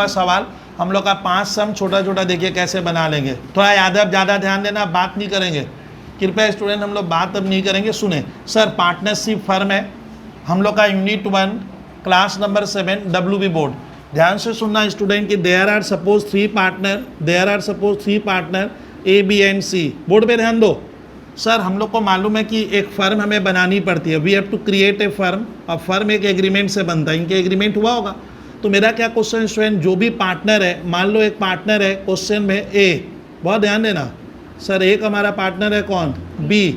होगा सवाल, हम लोग का 5 सम छोटा छोटा देखिए कैसे बना लेंगे। थोड़ा याद ज़्यादा ध्यान देना, बात नहीं करेंगे कृपया स्टूडेंट, हम लोग बात अब नहीं करेंगे। सुने सर, पार्टनरशिप फर्म है हम लोग का unit 1 class number 7 WB board. ध्यान से सुनना स्टूडेंट कि there are suppose 3 partner A, B and C। Board पे ध्यान दो। सर हम लोग को मालूम है कि एक फर्म हमें बनानी पड़ती है, we have to create a firm. अब फर्म एक एग्रीमेंट से बनता है, इनके एग्रीमेंट हुआ होगा। तो मेरा क्या क्वेश्चन स्टूडेंट, जो भी पार्टनर है, मान लो एक पार्टनर है क्वेश्चन में A, बहुत ध्यान देना सर, एक हमारा पार्टनर है कौन B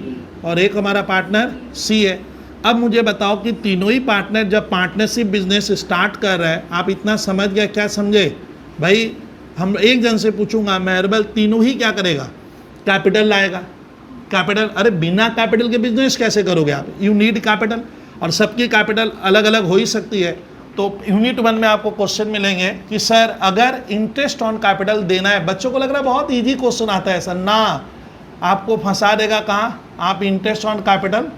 और एक हमारा पार्टनर C है। अब मुझे बताओ कि तीनों ही पार्टनर जब पार्टनरशिप बिजनेस स्टार्ट कर रहा है, आप इतना समझ गए, क्या समझे भाई? हम एक जन से पूछूंगा मेहरबल, तीनों ही क्या करेगा? कैपिटल लाएगा। कैपिटल, अरे बिना कैपिटल के बिजनेस कैसे करोगे आप? यू नीड कैपिटल, और सबकी कैपिटल अलग अलग हो ही सकती है। तो यूनिट 1 में आपको क्वेश्चन मिलेंगे कि सर अगर इंटरेस्ट ऑन कैपिटल देना है, बच्चों को लग रहा है बहुत इजी क्वेश्चन आता है सर, ना, आपको फंसा देगा कहाँ? आप इंटरेस्ट ऑन कैपिटल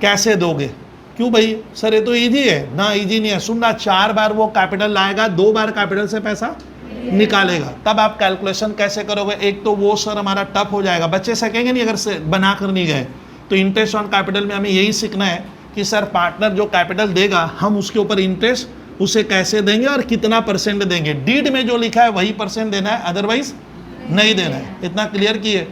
कैसे दोगे? क्यों भाई सर, ये तो इजी है ना? इजी नहीं है, सुनना, 4 बार वो कैपिटल लाएगा, 2 बार कैपिटल से पैसा निकालेगा, तब आप कैलकुलेशन कैसे करोगे? एक तो वो सर हमारा टफ हो जाएगा, बच्चे सकेंगे नहीं अगर से बना कर नहीं गए। तो इंटरेस्ट ऑन कैपिटल में हमें यही सीखना है कि सर पार्टनर जो कैपिटल देगा, हम उसके ऊपर इंटरेस्ट उसे कैसे देंगे और कितना % देंगे। डीड में जो लिखा है वही % देना है, अदरवाइज नहीं देना है। इतना क्लियर किए?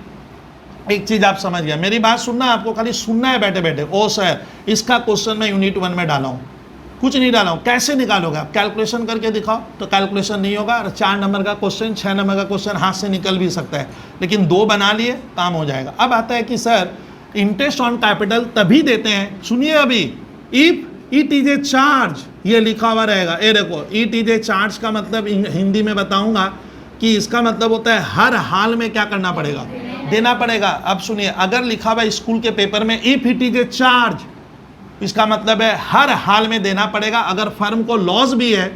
एक चीज आप समझ गया, मेरी बात सुनना, आपको खाली सुनना है बैठे बैठे। ओ सर इसका क्वेश्चन मैं यूनिट 1 में डाला हूँ, कुछ नहीं डाला हूँ, कैसे निकालोगे आप? कैलकुलेशन करके दिखाओ, तो कैलकुलेशन नहीं होगा। 4 नंबर का क्वेश्चन, 6 नंबर का क्वेश्चन हाथ से निकल भी सकता है, लेकिन 2 बना लिए काम हो जाएगा। अब आता है कि सर इंटरेस्ट ऑन कैपिटल तभी देते हैं, सुनिए अभी, if it is a charge, ये लिखा हुआ रहेगा। ये देखो, इट इज ए चार्ज का मतलब हिंदी में बताऊंगा कि इसका मतलब होता है हर हाल में क्या करना पड़ेगा? देना पड़ेगा। अब सुनिए, अगर लिखा हुआ स्कूल के पेपर में if it is a charge, इसका मतलब है हर हाल में देना पड़ेगा। अगर फर्म को लॉस भी है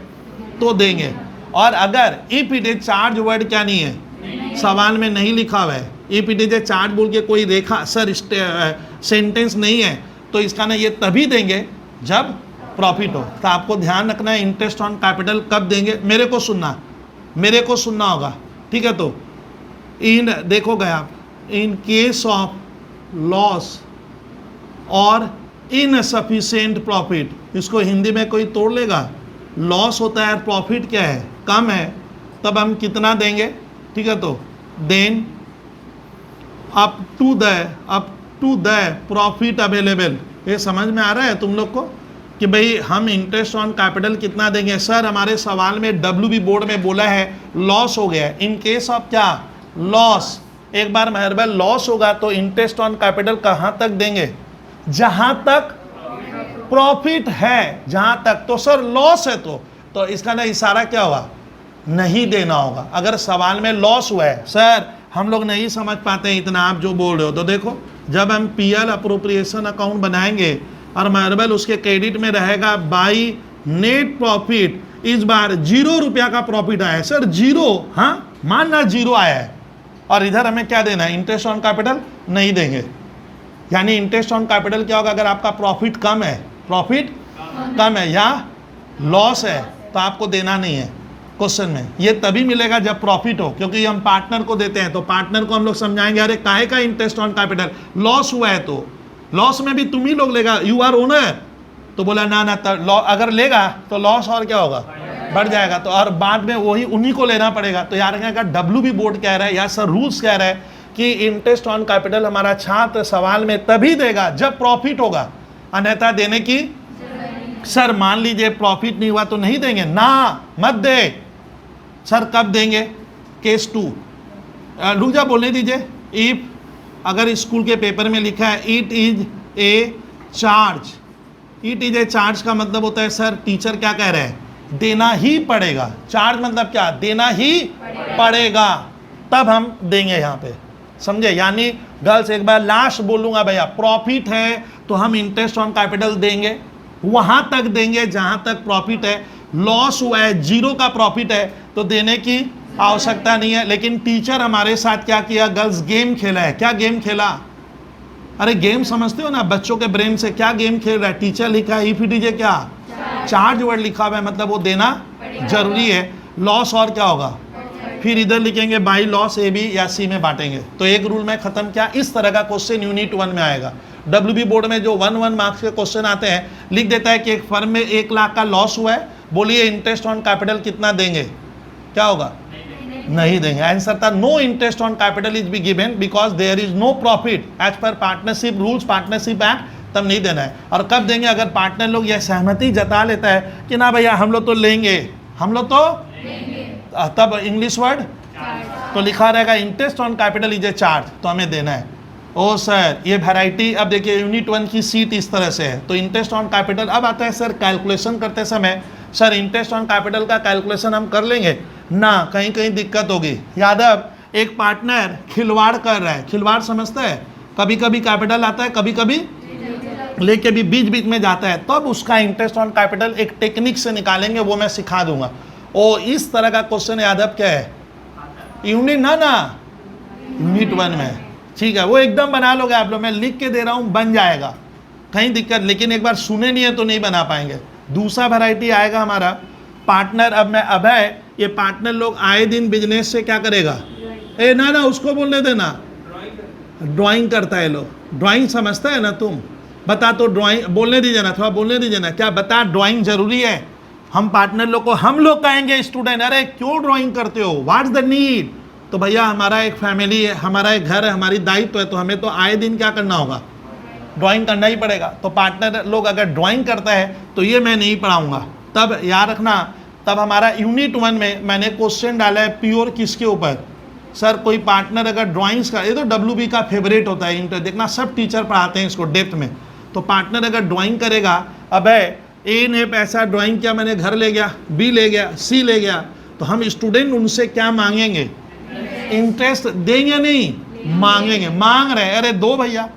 तो देंगे। और अगर if it is charge word क्या नहीं है, सवाल में नहीं लिखा हुआ है, if it is a charge बोल के कोई रेखा सर सेंटेंस नहीं है, तो इसका ना ये तभी देंगे जब प्रॉफिट हो। तो आपको ध्यान रखना है इंटरेस्ट ऑन कैपिटल कब देंगे, मेरे को सुनना होगा, ठीक है? तो इन देखोगे आप, इन केस ऑफ लॉस और इनसफिशिएंट प्रॉफिट, इसको हिंदी में कोई तोड़ लेगा? लॉस होता है, प्रॉफिट क्या है? कम है, तब हम कितना देंगे, ठीक है? तो then up to the profit available. ये समझ में आ रहा है तुम लोग को कि भाई हम इंटरेस्ट ऑन कैपिटल कितना देंगे? सर हमारे सवाल में WB बोर्ड में बोला है लॉस हो गया है, इन केस ऑफ क्या? लॉस। एक बार मेहरबान, लॉस होगा तो इंटरेस्ट ऑन कैपिटल कहाँ तक देंगे? जहां तक प्रॉफिट है, जहां तक। तो सर लॉस है तो इसका ना इशारा क्या होगा? नहीं देना होगा। अगर सवाल में लॉस हुआ है, सर हम लोग नहीं समझ पाते हैं इतना आप जो बोल रहे हो, तो देखो जब हम PL अप्रोप्रिएशन अकाउंट बनाएंगे और मेहरबान उसके क्रेडिट में रहेगा बाई नेट प्रॉफिट, इस बार 0 रुपया का प्रॉफिट आया है सर, 0, हाँ मानना 0 आया है, और इधर हमें क्या देना है? इंटरेस्ट ऑन कैपिटल नहीं देंगे। यानी इंटरेस्ट ऑन कैपिटल क्या होगा? अगर आपका प्रॉफिट कम है या लॉस है तो आपको देना नहीं है क्वेश्चन में। ये तभी मिलेगा जब प्रॉफिट हो, क्योंकि हम पार्टनर को देते हैं, तो पार्टनर को हम लोग समझाएंगे अरे काहे का इंटरेस्ट ऑन कैपिटल, लॉस हुआ है तो लॉस में भी तुम ही लोग लेगा, यू आर ओनर। तो बोला ना अगर लेगा तो लॉस और क्या होगा? बढ़ जाएगा। तो और बाद में वही उन्हीं को लेना पड़ेगा। तो यार क्या WB बोर्ड कह रहा है या सर रूल्स कह रहा है कि इंटरेस्ट ऑन कैपिटल हमारा छात्र सवाल में तभी देगा जब प्रॉफिट होगा, अन्यथा देने की सर मान लीजिए प्रॉफिट नहीं हुआ तो नहीं देंगे ना, मत दे सर। कब देंगे? केस 2, रुक जा बोलने दीजिए। इफ अगर स्कूल के पेपर में लिखा है it is a charge, it is a charge का मतलब होता है सर टीचर क्या कह रहे हैं? देना ही पड़ेगा। चार्ज मतलब क्या? देना ही पड़ेगा, तब हम देंगे यहाँ पे, समझे? यानी गर्ल्स एक बार लास्ट बोलूंगा भैया, प्रॉफिट है तो हम इंटरेस्ट ऑन कैपिटल देंगे, वहां तक देंगे जहां तक प्रॉफिट है। लॉस हुआ है, 0 का प्रॉफिट है तो देने की आवश्यकता नहीं है। लेकिन टीचर हमारे साथ क्या किया गर्ल्स? गेम खेला है। क्या गेम खेला? अरे गेम समझते हो ना बच्चों के ब्रेन से, क्या गेम खेल रहा है? टीचर लिखा है इफ इट इज क्या चार्ज वर्ड लिखा हुआ है, मतलब वो देना जरूरी है। लॉस और क्या होगा, फिर इधर लिखेंगे बाई लॉस ए बी या सी में बांटेंगे। तो एक रूल में खत्म किया। इस तरह का क्वेश्चन यूनिट 1 में आएगा। WB बोर्ड में जो 1 मार्क्स के क्वेश्चन आते हैं, लिख देता है कि एक फर्म में 1 लाख का लॉस हुआ है, बोलिए इंटरेस्ट ऑन कैपिटल कितना देंगे, क्या होगा, नहीं देंगे। आंसर था no interest on capital is be given because there is no profit as per partnership rules, partnership act, तब नहीं देना है। और कब देंगे, अगर पार्टनर लोग यह सहमति जता लेता है कि ना भैया हम लोग तो लेंगे, हम लोग तो लेंगे, तब इंग्लिश वर्ड तो लिखा रहेगा interest on capital is a charge, तो हमें देना है। ओ सर ये वैरायटी, अब देखिए यूनिट 1 की सीट इस तरह से है। तो इंटरेस्ट ऑन कैपिटल अब आता है सर कैलकुलेशन करते समय, सर इंटरेस्ट ऑन कैपिटल का कैलकुलेशन हम कर लेंगे ना, कहीं कहीं दिक्कत होगी। यादव एक पार्टनर खिलवाड़ कर रहा है, खिलवाड़ समझता है, कभी कभी कैपिटल आता है, कभी कभी लेके भी बीच बीच में जाता है, तब उसका इंटरेस्ट ऑन कैपिटल एक टेक्निक से निकालेंगे, वो मैं सिखा दूंगा। ओ इस तरह का क्वेश्चन यादव क्या है, यूनिट ना यूनिट 1 में, ठीक है, वो एकदम बना लोगे आप लोग, मैं लिख के दे रहा हूँ, बन जाएगा, कहीं दिक्कत, लेकिन एक बार सुने नहीं है तो नहीं बना पाएंगे। दूसरा वैरायटी आएगा हमारा पार्टनर। अब मैं अभय, ये पार्टनर लोग आए दिन बिजनेस से क्या करेगा, ए ना उसको बोलने देना, ड्राइंग करता है लोग, ड्राइंग समझता है ना तुम, बता तो ड्राइंग बोलने दीजिए ना, थोड़ा बोलने दीजिए ना, क्या बता ड्राइंग जरूरी है। हम पार्टनर लोग को हम लोग कहेंगे स्टूडेंट, अरे क्यों ड्राइंग करते हो, व्हाट्स द नीड, तो भैया हमारा एक फैमिली है, हमारा एक घर है, हमारी दायित्व है, तो हमें तो आए दिन क्या करना होगा, ड्राइंग करना ही पड़ेगा। तो पार्टनर लोग अगर ड्राइंग करता है तो ये मैं नहीं पढ़ाऊंगा। तब याद रखना, तब हमारा यूनिट 1 में मैंने क्वेश्चन डाला है प्योर किसके ऊपर, सर कोई पार्टनर अगर ड्राइंग्स का, ये तो WB का फेवरेट होता है, इंटर देखना सब टीचर पढ़ाते हैं इसको डेप्थ में। तो पार्टनर अगर ड्राइंग करेगा, अब है ए ने पैसा ड्राइंग किया, मैंने घर ले गया, बी ले गया, सी ले गया, तो हम स्टूडेंट उनसे क्या मांगेंगे, इंटरेस्ट देंगे नहीं, मांगेंगे, मांग रहे, अरे दो भैया,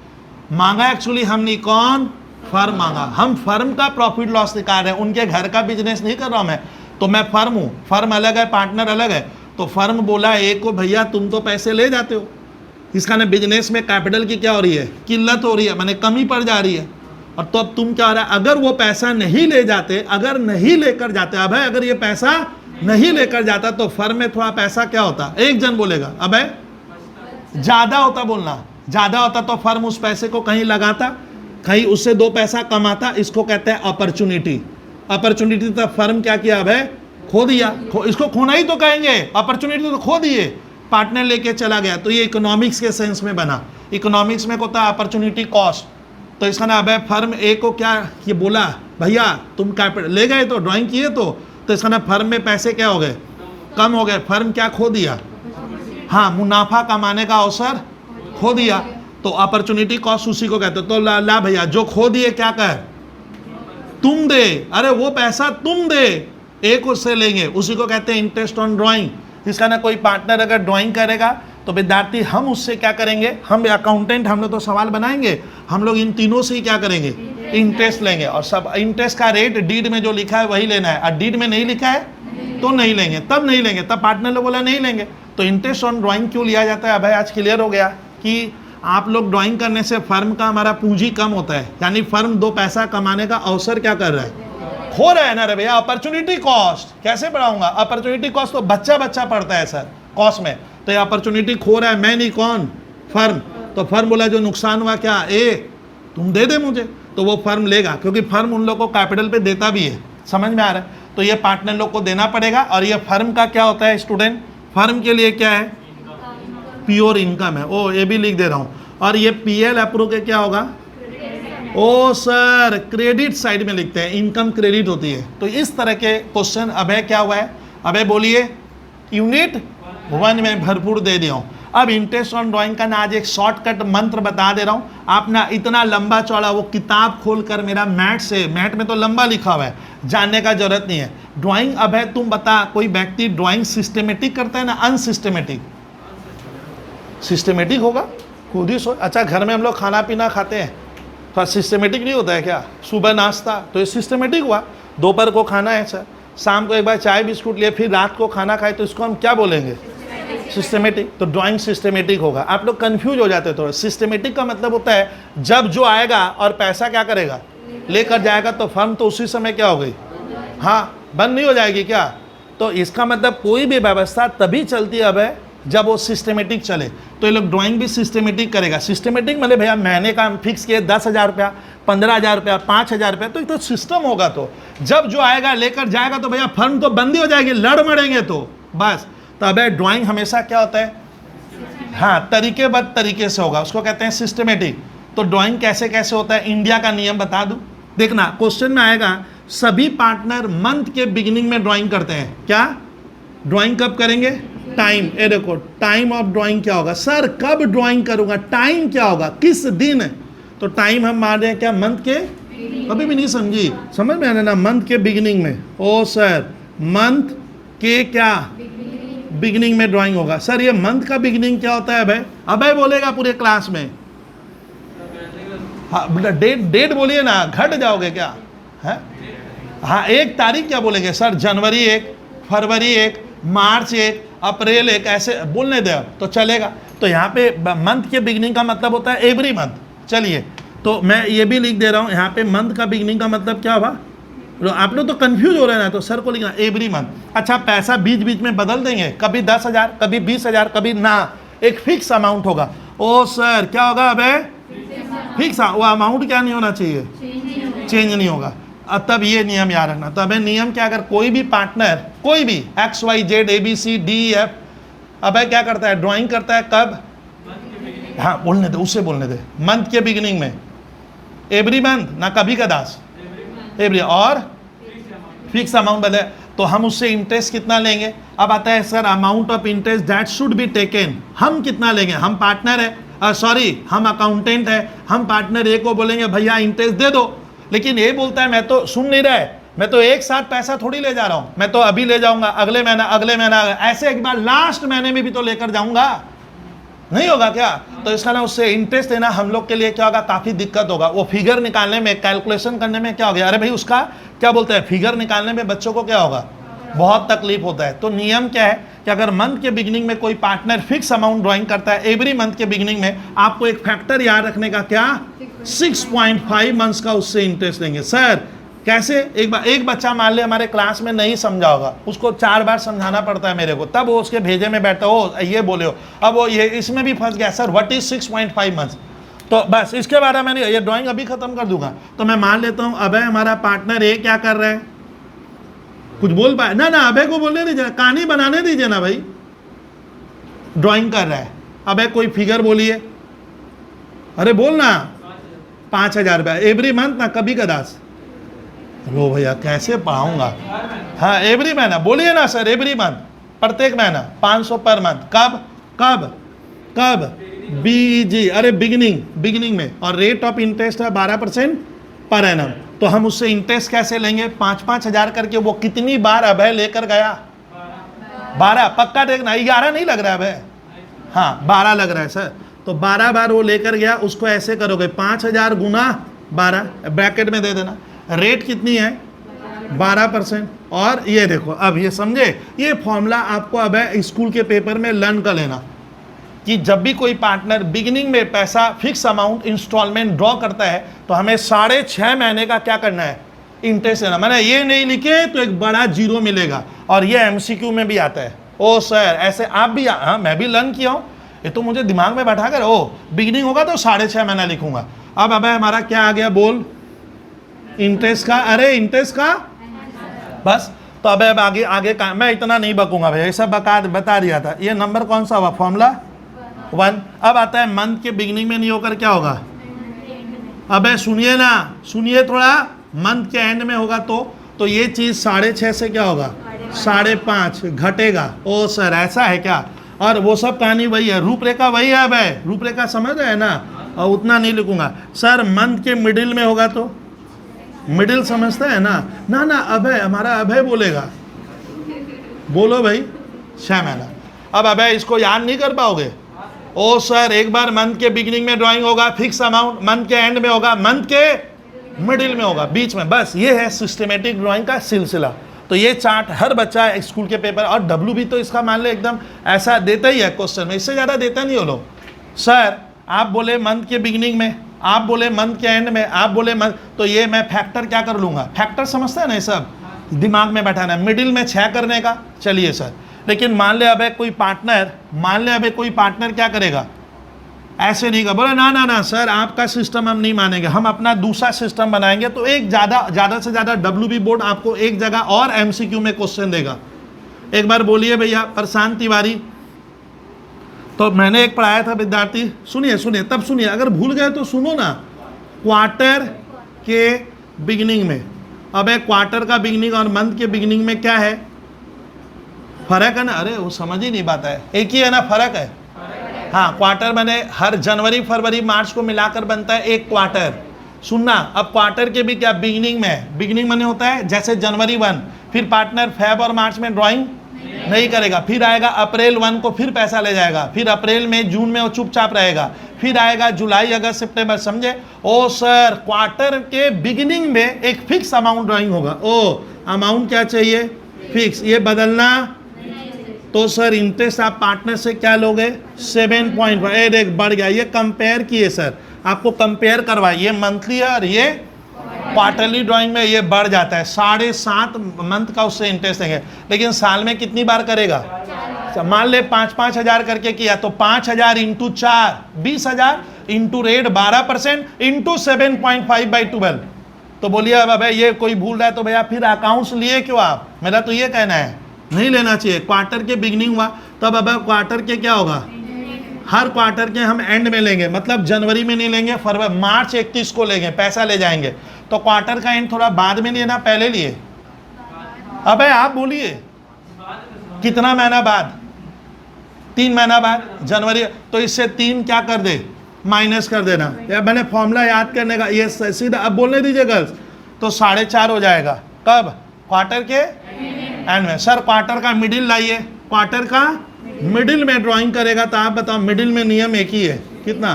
मांगा एक्चुअली हम नहीं, कौन, फर्म मांगा, हम फर्म का प्रॉफिट लॉस निकाल रहे हैं, उनके घर का बिजनेस नहीं कर रहा हूं मैं, तो मैं फर्म हूं, फर्म अलग है, पार्टनर अलग है। तो फर्म बोला ए को, भैया तुम तो पैसे ले जाते हो, इसका ना बिजनेस में कैपिटल की क्या हो रही है, किल्लत हो रही है, माने कमी पड़ जा रही है, और तो अब तुम क्या हो रहा है, अगर वो पैसा नहीं ले जाते, अगर नहीं लेकर जाते, अब है अगर ये पैसा नहीं लेकर जाता तो फर्म में थोड़ा पैसा क्या होता, एक जन बोलेगा, अब है ज्यादा होता, बोलना ज्यादा होता, तो फर्म उस पैसे को कहीं लगाता, कहीं उससे 2 पैसा कमाता, इसको कहते हैं अपॉर्चुनिटी। अपॉर्चुनिटी तो फर्म क्या किया, अब है खो दिया, इसको खोना ही तो कहेंगे, अपॉर्चुनिटी तो खो दिए, पार्टनर लेके चला गया, तो ये इकोनॉमिक्स के सेंस में बना। इकोनॉमिक्स में होता है अपॉर्चुनिटी कॉस्ट, तो इसका ना अब है फर्म ए को क्या ये बोला, भैया तुम कैपिटल ले गए तो ड्राइंग किए तो इसका ना फर्म में पैसे क्या हो गए, कम हो गए, फर्म क्या खो दिया, हाँ मुनाफा कमाने का अवसर खो दिया, तो अपॉर्चुनिटी कॉस्ट उसी को कहते हो। तो ला भैया जो खो दिए क्या कहे, तुम दे, अरे वो पैसा तुम दे, एक उससे लेंगे, उसी को कहते हैं इंटरेस्ट ऑन ड्राइंग। इसका ना कोई पार्टनर अगर ड्राइंग करेगा तो विद्यार्थी हम उससे क्या करेंगे, हम अकाउंटेंट, हम लोग तो सवाल बनाएंगे, हम लोग इन तीनों से ही क्या करेंगे, इंटरेस्ट लेंगे, और सब इंटरेस्ट का रेट डीड में जो लिखा है वही लेना है, और डीड में नहीं लिखा है तो नहीं लेंगे, तब नहीं लेंगे, तब पार्टनर लोग बोला नहीं लेंगे। तो इंटरेस्ट ऑन ड्राइंग क्यों लिया जाता है, भाई आज क्लियर हो गया कि आप लोग ड्राइंग करने से फर्म का हमारा पूंजी कम होता है, यानी फर्म 2 पैसा कमाने का अवसर क्या कर रहा है, खो रहा है ना रे भैया। अपॉर्चुनिटी कॉस्ट कैसे पढ़ाऊंगा, अपॉर्चुनिटी कॉस्ट तो बच्चा पढ़ता है सर कॉस्ट में, तो ये अपॉर्चुनिटी खो रहा है, मैं नहीं, कौन, फर्म। तो फर्म बोला जो नुकसान हुआ क्या, ए तुम दे दे मुझे, तो वो फर्म लेगा, क्योंकि फर्म उन लोग को कैपिटल पे देता भी है, समझ में आ रहा है, तो ये पार्टनर लोग को देना पड़ेगा। और ये फर्म का क्या होता है स्टूडेंट, फर्म के लिए क्या है, प्योर इनकम है, ओ ये भी लिख दे रहा हूँ। और ये PL अप्रूव के क्या होगा, ओ सर क्रेडिट साइड में लिखते हैं, इनकम क्रेडिट होती है। तो इस तरह के क्वेश्चन अभय क्या हुआ है, अभय बोलिए यूनिट 1 में भरपूर दे दिया हूँ। अब इंटरेस्ट ऑन ड्राइंग का ना आज एक शॉर्टकट मंत्र बता दे रहा हूँ, आप ना इतना लंबा चौड़ा वो किताब खोलकर मेरा मैट में तो लंबा लिखा हुआ है, जानने का जरूरत नहीं है। ड्राइंग अभय तुम बता, कोई व्यक्ति ड्राइंग सिस्टमेटिक करता है ना अनसिस्टमेटिक, सिस्टमेटिक होगा खुद ही सोच। अच्छा घर में हम लोग खाना पीना खाते हैं, थोड़ा सिस्टमेटिक नहीं होता है क्या, सुबह नाश्ता तो ये सिस्टमेटिक हुआ, दोपहर को खाना है सर, शाम को एक बार चाय बिस्कुट लिए, फिर रात को खाना खाए, तो इसको हम क्या बोलेंगे, सिस्टमेटिक। तो ड्राइंग सिस्टमेटिक होगा। आप लोग कंफ्यूज हो जाते हैं थोड़ा, सिस्टमेटिक का मतलब होता है जब जो आएगा और पैसा क्या करेगा, लेकर जाएगा, तो फर्म तो उसी समय क्या हो गई, हाँ बंद नहीं हो जाएगी क्या, तो इसका मतलब कोई भी व्यवस्था तभी चलती है जब वो सिस्टमेटिक चले। तो ये लोग ड्राइंग भी सिस्टमेटिक करेगा। सिस्टमेटिक मतलब भैया महीने का फिक्स किए 10,000 रुपया, 15,000 रुपया, 5,000 रुपया, तो एक तो सिस्टम होगा। तो जब जो आएगा लेकर जाएगा तो भैया फर्म तो बंदी हो जाएगी, लड़ मरेंगे तो बस। तो अब ड्राइंग हमेशा क्या होता है, हाँ, तरीकेबद्ध तरीके से होगा, उसको कहते हैं सिस्टमेटिक। तो ड्राइंग कैसे कैसे होता है, इंडिया का नियम बता दूं। देखना क्वेश्चन में आएगा, सभी पार्टनर मंथ के बिगिनिंग में ड्राइंग करते हैं। क्या ड्राइंग कब करेंगे? टाइम। ये देखो टाइम ऑफ ड्राइंग क्या होगा सर, कब ड्राइंग करूंगा, टाइम क्या होगा, किस दिन। तो टाइम हम मान रहे हैं क्या, मंथ के, अभी भी नहीं समझी, समझ में आना ना, मंथ के बिगिनिंग में। ओ सर मंथ के क्या बिगिनिंग में ड्राइंग होगा। सर ये मंथ का बिगिनिंग क्या होता है अभय? अभय बोलेगा पूरे क्लास में। हाँ डेट बोलिए ना, घट जाओगे क्या है? हाँ 1 तारीख क्या बोलेंगे सर? जनवरी 1, फरवरी 1, मार्च 1, अप्रैल 1, ऐसे बोलने दे तो चलेगा। तो यहाँ पे मंथ के बिगिनिंग का मतलब होता है एवरी मंथ। चलिए तो मैं ये भी लिख दे रहा हूँ, यहाँ पे मंथ का बिगिनिंग का मतलब क्या हुआ? आप लोग तो कंफ्यूज हो रहे हैं ना, तो सर को लिखना एवरी मंथ। अच्छा पैसा बीच बीच में बदल देंगे, कभी 10,000, कभी 20,000, कभी ना, एक फिक्स अमाउंट होगा। ओ सर क्या होगा अबे? फिक्स। वो अमाउंट क्या नहीं होना चाहिए, चेंज नहीं होगा। तब ये नियम याद रखना। तब नियम क्या, अगर कोई भी पार्टनर कोई भी XYZ ABCDEF अब क्या करता है, ड्राइंग करता है कब? हाँ बोलने दे, उससे बोलने दे। मंथ के बिगिनिंग में, एवरी मंथ ना, कभी का दास, एवरी, और फिक्स अमाउंट बदले। तो हम उससे इंटरेस्ट कितना लेंगे? अब आता है sir amount of interest that should be taken, हम कितना लेंगे? हम पार्टनर है, सॉरी हम अकाउंटेंट है, हम पार्टनर ए को बोलेंगे भैया इंटरेस्ट दे दो, लेकिन ये बोलता है मैं तो सुन नहीं रहा है, मैं तो एक साथ पैसा थोड़ी ले जा रहा हूं, मैं तो अभी ले जाऊंगा, अगले महीना, ऐसे एक बार लास्ट महीने में भी तो लेकर जाऊंगा, नहीं होगा क्या? तो इसका ना उससे इंटरेस्ट देना हम लोग के लिए क्या होगा, काफी दिक्कत होगा। वो फिगर निकालने में, कैलकुलेशन करने में क्या हो गया, अरे भाई उसका क्या बोलते हैं, फिगर निकालने में बच्चों को क्या होगा, बहुत तकलीफ होता है। तो नियम क्या है कि अगर मंथ के बिगिनिंग में कोई पार्टनर फिक्स अमाउंट ड्राइंग करता है एवरी मंथ के बिगिनिंग में, आपको एक फैक्टर याद रखने का, क्या? 6.5 मंथ्स का उससे इंटरेस्ट लेंगे। सर कैसे? एक बच्चा मान ले हमारे क्लास में नहीं समझा होगा, उसको 4 बार समझाना पड़ता है मेरे को, तब वो उसके भेजे में बैठता हो ये बोले हो, अब वो ये इसमें भी फंस गया सर व्हाट इज 6.5 मंथ्स। तो बस इसके बारे में ये ड्राइंग अभी खत्म कर दूंगा। तो मैं मान लेता हूँ अभय हमारा पार्टनर ए क्या कर रहा है, कुछ बोल पाए ना, अभय को बोलने दीजिए, कहानी बनाने दीजिए ना भाई, ड्राइंग कर रहा है। अभय कोई फिगर बोलिए, अरे बोलना, 5,000 रुपया एवरी मंथ ना, कभी का दास। लो भैया कैसे पढ़ाऊंगा, हाँ एवरी महीना बोलिए ना सर, एवरी मंथ, प्रत्येक महीना 500 पर मंथ। कब कब कब? BEG, अरे बिगिनिंग में। और रेट ऑफ इंटरेस्ट है 12% पर एनम। तो हम उससे इंटरेस्ट कैसे लेंगे? 5-5 हज़ार करके। वो कितनी बार अभय लेकर गया? 12, पक्का देखना, 11 नहीं लग रहा है अभय, हाँ 12 लग रहा है सर। तो 12 बार वो लेकर गया, उसको ऐसे करोगे 5,000 गुना 12, ब्रैकेट में दे देना। रेट कितनी है? 12%। और ये देखो, अब ये समझे, ये फॉर्मूला आपको अब स्कूल के पेपर में लर्न कर लेना कि जब भी कोई पार्टनर बिगिनिंग में पैसा फिक्स अमाउंट इंस्टॉलमेंट ड्रॉ करता है तो हमें 6.5 महीने का क्या करना है, इंटरेस्ट देना। मैंने ये नहीं लिखे तो एक बड़ा जीरो मिलेगा, और ये MCQ में भी आता है। ओ सर ऐसे आप भी, हाँ मैं भी लर्न किया हूँ, ये तो मुझे दिमाग में बैठा कर, ओ बिगिनिंग होगा तो 6.5 महीना लिखूंगा। अब हमारा क्या आ गया, बोल, इंटरेस्ट का, अरे इंटरेस्ट का बस। तो अब आगे का मैं इतना नहीं बकूंगा भैया, ये सब बता दिया था। ये नंबर कौन सा हुआ, फॉर्मूला 1। अब आता है मंथ के बिगिनिंग में नहीं होकर क्या होगा, अब सुनिए ना, सुनिए थोड़ा, मंथ के एंड में होगा तो ये चीज 6.5 से क्या होगा, 5.5 घटेगा। ओ सर ऐसा है क्या? और वो सब कहानी वही है, रूपरेखा वही है। अब रूपरेखा समझ रहे हैं ना, और उतना नहीं लिखूंगा। सर मंथ के मिडिल में होगा तो मिडिल समझते हैं ना, ना अभय, हमारा अभय बोलेगा, बोलो भाई 6 महीना। अब अभय इसको याद नहीं कर पाओगे। ओ सर एक बार मंथ के बिगिनिंग में ड्राइंग होगा फिक्स अमाउंट, मंथ के एंड में होगा, मंथ के मिडिल में होगा, बीच में। बस ये है सिस्टमेटिक ड्राइंग का सिलसिला। तो ये चार्ट हर बच्चा स्कूल के पेपर, और W भी तो इसका मान ले एकदम ऐसा देता ही है क्वेश्चन में, इससे ज़्यादा देता नहीं हो लोग। सर आप बोले मंथ के बिगिनिंग में, आप बोले मंथ के एंड में, आप बोले मंथ, तो ये मैं फैक्टर क्या कर लूँगा, फैक्टर समझते हैं ना ये सब, दिमाग में बैठाना है। मिडिल में 6 करने का, चलिए सर, लेकिन मान ले अब कोई पार्टनर क्या करेगा, ऐसे नहीं का बोले ना ना ना सर आपका सिस्टम हम नहीं मानेंगे, हम अपना दूसरा सिस्टम बनाएंगे। तो एक ज़्यादा से ज़्यादा WB बोर्ड आपको एक जगह और MCQ में क्वेश्चन देगा। एक बार बोलिए भैया प्रशांत तिवारी, तो मैंने एक पढ़ाया था विद्यार्थी, सुनिए तब सुनिए, अगर भूल गए तो सुनो ना। क्वार्टर के बिगिनिंग में, अब एक क्वार्टर का बिगिनिंग और मंथ के बिगिनिंग में क्या है, फर्क है ना। अरे वो समझ ही नहीं पाता है, एक ही है ना, फर्क है। हाँ, क्वार्टर मैंने हर जनवरी फरवरी मार्च को मिलाकर बनता है एक क्वार्टर। सुनना, अब क्वार्टर के भी क्या बिगिनिंग में, बिगिनिंग में होता है जैसे जनवरी 1, फिर पार्टनर फेब और मार्च में ड्राइंग नहीं करेगा, फिर आएगा अप्रैल 1 को फिर पैसा ले जाएगा, फिर अप्रैल में जून में वो चुपचाप रहेगा, फिर आएगा जुलाई अगस्त सितंबर, समझे। ओ सर क्वार्टर के बिगिनिंग में एक फिक्स अमाउंट ड्राइंग होगा। ओ अमाउंट क्या चाहिए, फिक्स, ये बदलना। तो सर इंटरेस्ट आप पार्टनर से क्या लोगे, 7.5, देख बढ़ गया, ये कंपेयर किए सर, आपको कंपेयर करवाइए, ये मंथली है और ये क्वार्टरली ड्राइंग में ये बढ़ जाता है, 7.5 मंथ का उससे इंटरेस्ट देंगे। लेकिन साल में कितनी बार करेगा, मान ले 5-5 हज़ार करके किया तो 5,000 इंटू 4 20,000 इंटू रेट 12% इंटू 7.5/12। तो बोलिए अब भाई ये कोई भूल रहा है तो भैया फिर अकाउंट्स लिए क्यों आप, मेरा तो ये कहना है नहीं लेना चाहिए। क्वार्टर के बिगनिंग हुआ तब अब क्वार्टर के क्या होगा, हर क्वार्टर के हम एंड में लेंगे, मतलब जनवरी में नहीं लेंगे, फरवरी मार्च 31 को लेंगे, पैसा ले जाएंगे। तो क्वार्टर का एंड थोड़ा बाद में लिए ना पहले लिए, अब आप बोलिए कितना महीना बाद, 3 महीना बाद जनवरी, तो इससे 3 क्या कर दे, माइनस कर देना। या मैंने फॉर्मूला याद करने का, ये सीधा अब बोलने दीजिए गर्ल्स, तो 4.5 हो जाएगा, कब, क्वार्टर के एंड में। सर क्वार्टर का मिडिल लाइए, क्वार्टर का मिडिल में ड्राइंग करेगा, तो आप बताओ मिडिल में नियम एक ही है, कितना।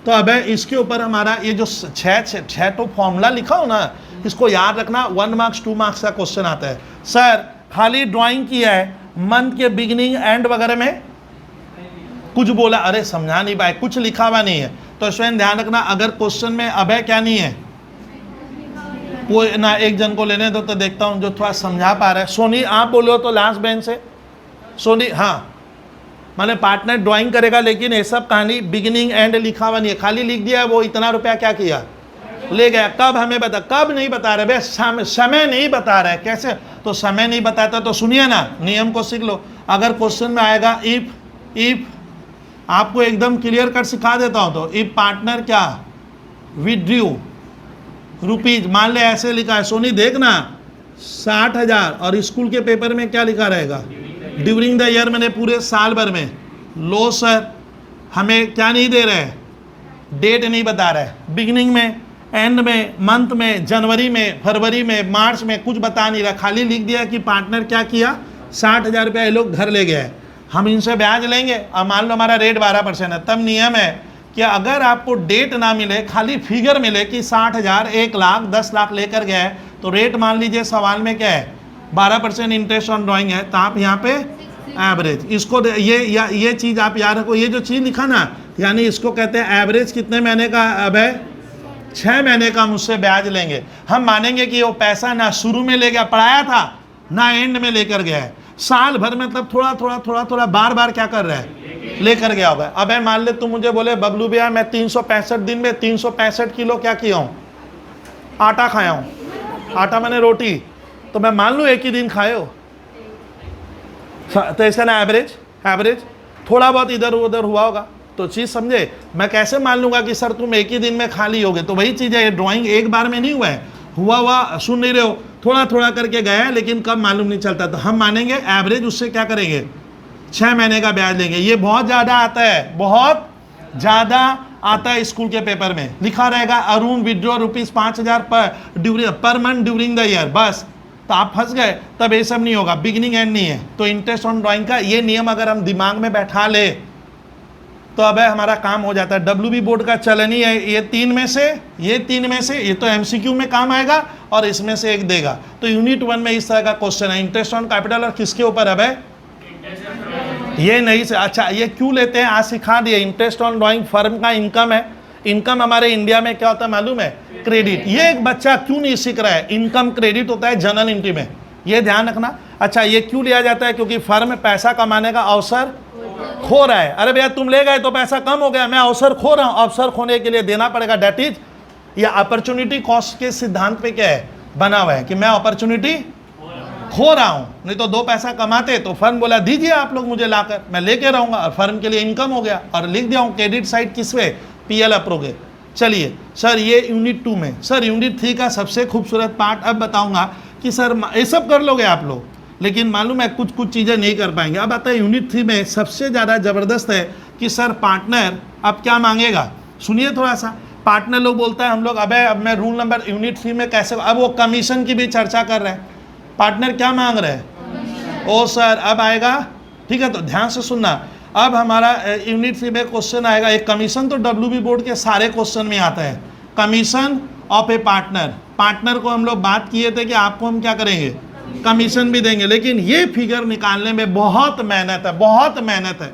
तो अब इसके ऊपर हमारा ये जो 6 तो फॉर्मूला लिखा हो ना, इसको याद रखना, 1 मार्क्स 2 मार्क्स का क्वेश्चन आता है। सर खाली ड्राइंग किया है, मंथ के बिगिनिंग एंड वगैरह में कुछ बोला, अरे समझा नहीं पाए, कुछ लिखा हुआ नहीं है। तो स्वयं ध्यान रखना, अगर क्वेश्चन में अब क्या नहीं है, वो ना एक जन को लेने दो तो देखता हूँ जो थोड़ा समझा पा रहा है। सोनी आप बोलो तो लास्ट बेंच से, सोनी हाँ, मैंने पार्टनर ड्राइंग करेगा, लेकिन ये सब कहानी बिगिनिंग एंड लिखा हुआ नहीं है, खाली लिख दिया वो इतना रुपया क्या किया, ले गया। कब हमें बता, कब नहीं बता रहे बे, समय नहीं बता रहे, कैसे, तो समय नहीं बताता तो सुनिए ना, नियम को सीख लो। अगर क्वेश्चन में आएगा इफ आपको एकदम क्लियर कट सिखा देता हूँ, तो इफ पार्टनर क्या विड्रू रुपीज, मान ले ऐसे लिखा है, सोनी देखना 60,000, और स्कूल के पेपर में क्या लिखा रहेगा, ड्यूरिंग द ईयर, मैंने पूरे साल भर में। लो सर हमें क्या नहीं दे रहे, डेट नहीं बता रहे, बिगिनिंग में, एंड में, मंथ में, जनवरी में, फरवरी में, मार्च में, कुछ बता नहीं रहा, खाली लिख दिया कि पार्टनर क्या किया, 60,000 रुपया ये लोग घर ले गए, हम इनसे ब्याज लेंगे, और मान लो हमारा रेट 12% है। तब नियम है कि अगर आपको डेट ना मिले, खाली फिगर मिले कि 60,000, 1 लाख, 10 लाख लेकर गए, तो रेट मान लीजिए सवाल में क्या है, 12% इंटरेस्ट ऑन ड्राइंग है, तो आप यहाँ पे एवरेज, इसको ये चीज़ आप याद रखो, ये जो चीज़ लिखा ना, यानी इसको कहते हैं एवरेज कितने महीने का, अब है 6 महीने का मुझसे ब्याज लेंगे। हम मानेंगे कि वो पैसा ना शुरू में ले गया, पढ़ाया था, ना एंड में लेकर गया है, साल भर में, मतलब थोड़ा बार बार क्या कर रहा है, लेकर गया होगा। अब मान ले तुम मुझे बोले बबलू भैया मैं 365 दिन में 365 किलो क्या किया हूँ, आटा खाया हूँ, आटा मैंने रोटी, तो मैं मान लूँ एक ही दिन खाए हो, तो ऐसा ना एवरेज थोड़ा बहुत इधर उधर हुआ होगा, तो चीज़ समझे। मैं कैसे मान लूँगा कि सर तुम एक ही दिन में खा ली होगे, तो वही चीज़ है, ड्राइंग एक बार में नहीं हुआ है, हुआ सुन नहीं रहे हो, थोड़ा करके गया है, लेकिन कब मालूम नहीं चलता। तो हम मानेंगे एवरेज, उससे क्या करेंगे, 6 महीने का ब्याज लेंगे। ये बहुत ज़्यादा आता है, बहुत ज़्यादा आता है, स्कूल के पेपर में लिखा रहेगा Arun withdraw ₹5,000 per month during the year, बस, तो आप फंस गए। तब ये सब नहीं होगा, बिगिनिंग एंड नहीं है। तो इंटरेस्ट ऑन ड्राइंग का ये नियम अगर हम दिमाग में बैठा ले तो अब हमारा काम हो जाता है। WB बोर्ड का चलन ही है, ये तीन में से ये तो MCQ में काम आएगा और इसमें से एक देगा। तो यूनिट 1 में इस तरह का क्वेश्चन है, इंटरेस्ट ऑन कैपिटल, और किसके ऊपर अब है, ये नहीं से। अच्छा ये क्यों लेते हैं, आज सिखा दिए। इंटरेस्ट ऑन ड्राइंग फर्म का इनकम है, इनकम हमारे इंडिया में क्या होता है मालूम है, क्रेडिट। ये एक बच्चा क्यों नहीं सीख रहा है, इनकम क्रेडिट होता है जनरल एंट्री में, ये ध्यान रखना। अच्छा, ये क्यों लिया जाता है? क्योंकि फर्म पैसा कमाने का अवसर खो रहा है। अरे भैया तुम ले गए तो पैसा कम हो गया, मैं अवसर खो रहा हूँ, अवसर खोने के लिए देना पड़ेगा। डेट इज ये अपॉर्चुनिटी कॉस्ट के सिद्धांत पे क्या है बना हुआ है कि मैं अपॉर्चुनिटी खो रहा हूं। नहीं तो 2 पैसा कमाते तो फर्म बोला दीजिए आप लोग मुझे लाकर, मैं लेके रहूंगा, और फर्म के लिए इनकम हो गया। और लिख दिया हूं क्रेडिट साइड किस पे, पीएल अप्रोगे। चलिए सर ये यूनिट 2 में। सर यूनिट 3 का सबसे खूबसूरत पार्ट अब बताऊंगा कि सर ये सब कर लोगे आप लोग, लेकिन मालूम है कुछ कुछ चीज़ें नहीं कर पाएंगे। अब आता है यूनिट 3 में सबसे ज़्यादा ज़बरदस्त है कि सर पार्टनर अब क्या मांगेगा। सुनिए थोड़ा सा। पार्टनर लोग बोलता है हम लोग अब मैं रूल नंबर यूनिट 3 में कैसे, अब वो कमीशन की भी चर्चा कर रहे हैं। पार्टनर क्या मांग रहे हैं? ओ सर अब आएगा, ठीक है, तो ध्यान से सुनना। अब हमारा यूनिट 3 में क्वेश्चन आएगा, एक कमीशन तो डब्ल्यूबी बोर्ड के सारे क्वेश्चन में आता है। Commission of A partner, partner को हम लोग बात किए थे कि आपको हम क्या करेंगे, कमीशन भी देंगे, लेकिन ये फिगर निकालने में बहुत मेहनत है, बहुत मेहनत है।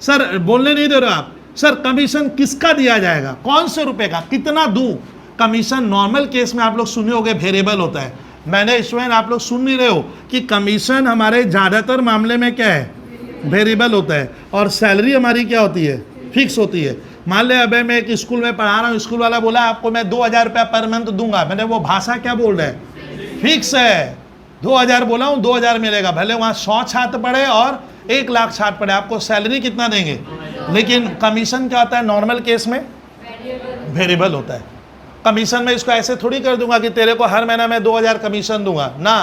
सर बोलने नहीं दे रहे हो आप। सर कमीशन किसका दिया जाएगा, कौन से रुपए का, कितना दूं? कमीशन नॉर्मल केस में आप लोग सुने होंगे वेरिएबल होता है। मैंने स्टूडेंट आप लोग सुन नहीं रहे हो कि कमीशन हमारे ज़्यादातर मामले में क्या है, वेरिएबल होता है, और सैलरी हमारी क्या होती है, फिक्स होती है। मान ले अबे मैं एक स्कूल में पढ़ा रहा हूँ, स्कूल वाला बोला आपको मैं 2000 रुपया पर मंथ दूंगा। मैंने वो भाषा क्या बोल रहा है, फिक्स है। 2000 बोला हूँ, 2000 मिलेगा, भले वहाँ 100 छात्र पढ़े और 1 लाख छात्र पढ़े, आपको सैलरी कितना देंगे। लेकिन कमीशन क्या होता है नॉर्मल केस में, वेरिएबल होता है। कमीशन में इसको ऐसे थोड़ी कर दूंगा कि तेरे को हर महीना मैं 2000 कमीशन दूंगा ना।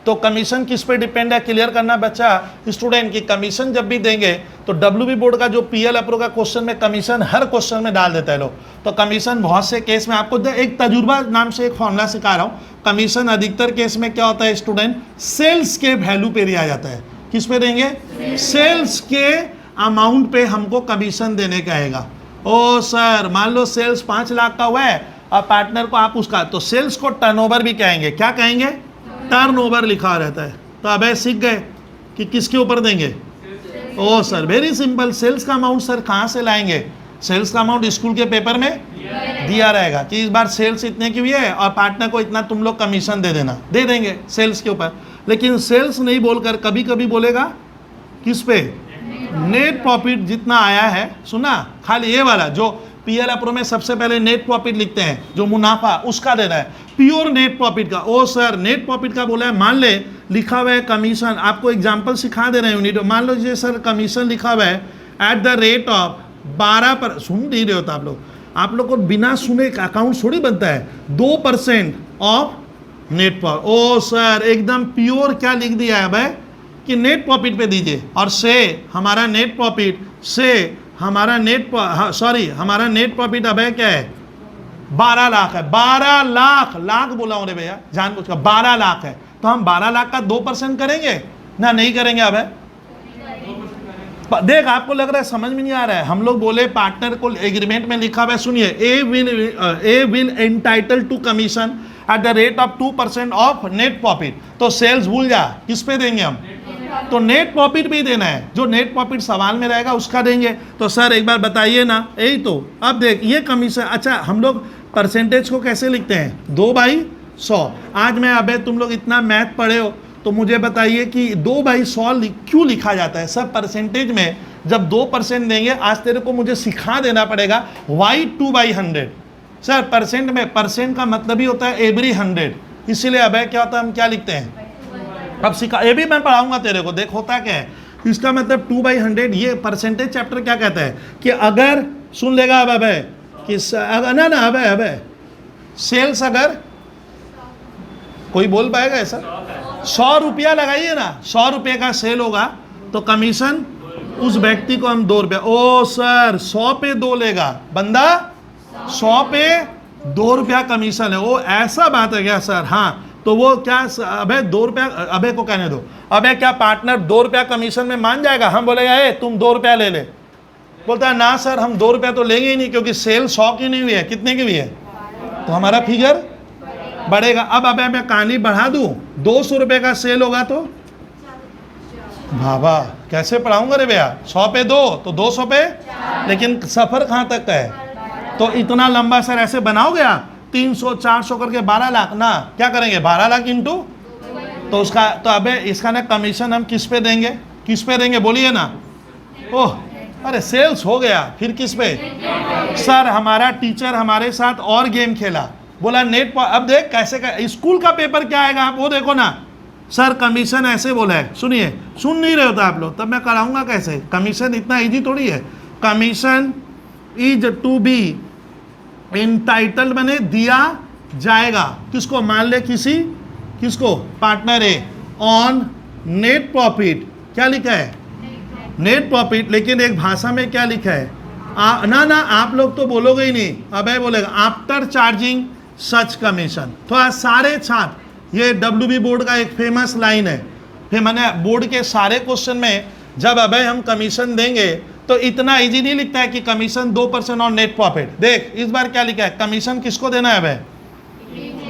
तो कमीशन किस पे डिपेंड है, क्लियर करना बच्चा स्टूडेंट की। कमीशन जब भी देंगे तो डब्ल्यूबी बोर्ड का जो पीएल अप्रो का क्वेश्चन में कमीशन हर क्वेश्चन में डाल देता है लोग। तो कमीशन बहुत से केस में आपको एक तजुर्बा नाम से एक फॉर्मूला सिखा रहा हूँ। कमीशन अधिकतर केस में क्या होता है स्टूडेंट, सेल्स के वैल्यू पे दिया जाता है। किस पे देंगे, सेल्स के अमाउंट पे हमको कमीशन देने का आएगा। ओ सर मान लो सेल्स 5 लाख का हुआ है और पार्टनर को आप उसका, तो सेल्स को टर्नओवर भी कहेंगे। क्या कहेंगे, टर्नओवर लिखा रहता है। तो अब सीख गए कि किसके ऊपर देंगे। ओ सर वेरी सिंपल, सेल्स का अमाउंट सर कहाँ से लाएंगे, सेल्स का अमाउंट स्कूल के पेपर में दिया रहेगा कि इस बार सेल्स इतने की हुई है और पार्टनर को इतना तुम लोग कमीशन दे देना, दे देंगे सेल्स के ऊपर। लेकिन सेल्स नहीं बोलकर कभी कभी बोलेगा किस पे, नेट प्रॉफिट जितना आया है। सुना, खाली ये वाला जो पीएल अप्रो में सबसे पहले नेट प्रॉफिट लिखते हैं, जो मुनाफा उसका देना है, प्योर नेट प्रॉफिट का। ओ सर नेट प्रॉफिट का बोला है, मान ले लिखा हुआ है कमीशन, आपको एग्जांपल सिखा दे रहे हैं यूनिट। मान लो जी सर कमीशन लिखा हुआ है एट द रेट ऑफ 12 पर, सुन नहीं रहे होता आप लोग को बिना सुने अकाउंट थोड़ी बनता है, 2% ऑफ नेट प्रॉफिट। ओ सर एकदम प्योर क्या लिख दिया है भाई कि नेट प्रॉफिट पे दीजिए, और से हमारा नेट प्रॉफिट से हमारा हमारा नेट प्रॉफिट अब है क्या है, 12 लाख है। 12 लाख, लाख बोला हूँ रे भैया जानबूझकर, 12 लाख है। तो हम 12 लाख का 2% करेंगे ना, नहीं करेंगे। अब है देख आपको लग रहा है समझ में नहीं आ रहा है। हम लोग बोले पार्टनर को एग्रीमेंट में लिखा हुआ है, सुनिए, A will entitle to commission at the rate of 2% of net profit. तो सेल्स भूल जा, किस पे देंगे हम, तो नेट प्रॉफिट भी देना है, जो नेट प्रॉफिट सवाल में रहेगा उसका देंगे। तो सर एक बार बताइए ना, यही तो। अब देख ये कमीशन, अच्छा हम लोग परसेंटेज को कैसे लिखते हैं, 2/100। आज मैं अबे तुम लोग इतना मैथ पढ़े हो तो मुझे बताइए कि 2/100 क्यों लिखा जाता है। सब परसेंटेज में जब 2% देंगे, आज तेरे को मुझे सिखा देना पड़ेगा वाई 2/100। सर परसेंट में परसेंट का मतलब ही होता है एवरी 100, इसीलिए अब क्या होता है हम क्या लिखते हैं, अब सिखा, ये भी मैं पढ़ाऊंगा तेरे को, देख होता क्या है इसका मतलब 2/100। ये परसेंटेज चैप्टर क्या कहता है कि अगर सुन लेगा अब कि ना अब सेल्स, अगर कोई बोल पाएगा ऐसा, 100 रुपया लगाइए ना, 100 रुपये का सेल होगा तो कमीशन उस व्यक्ति को हम 2 रुपया। ओ सर 100 पे 2 लेगा बंदा, 100 पे 2 रुपया कमीशन है। ओ ऐसा बात है क्या सर, हाँ। तो वो क्या अबे 2 रुपया, अबे को कहने दो, अबे क्या पार्टनर 2 रुपया कमीशन में मान जाएगा। हम बोलेगा ए तुम 2 रुपया ले ले, बोलता है ना सर हम 2 रुपया तो लेंगे ही नहीं, क्योंकि सेल 100 की नहीं हुई है, कितने की हुई है, तो हमारा फिगर बढ़ेगा। अब अबे मैं कहानी बढ़ा दूं, 200 रुपये का सेल होगा तो बाबा कैसे पढ़ाऊंगा रे भैया, 100 पे 2 तो 200 पे, लेकिन सफर कहाँ तक का है, तो इतना लंबा सर ऐसे बनाओगे आप 300 400 करके 12 लाख ना, क्या करेंगे 12 लाख इंटू तो उसका तो अबे इसका ना कमीशन हम किस पे देंगे, किस पे देंगे बोलिए ना। ओह अरे सेल्स हो गया, फिर किस पे। सर हमारा टीचर हमारे साथ और गेम खेला, बोला नेट। अब देख कैसे स्कूल का पेपर क्या आएगा आप वो देखो ना। सर कमीशन ऐसे बोला है, सुनिए, सुन नहीं रहे होता आप लोग, तब मैं कराऊंगा कैसे। कमीशन इतना इजी थोड़ी है। Commission is to be entitled मैंने दिया जाएगा किसको, मान ले किसी किसको, partner A, on net profit. क्या लिखा है, नेट प्रॉफिट, लेकिन एक भाषा में क्या लिखा है ना आप लोग तो बोलोगे ही नहीं, अब बोलेगा आफ्टर चार्जिंग सच कमीशन। थोड़ा सारे छात्र, ये WB बोर्ड का एक फेमस लाइन है, फिर मैंने बोर्ड के सारे क्वेश्चन में जब हम कमीशन देंगे तो इतना इजी नहीं लिखता है कि कमीशन 2% ऑन नेट प्रॉफिट। देख इस बार क्या लिखा है, कमीशन किसको देना है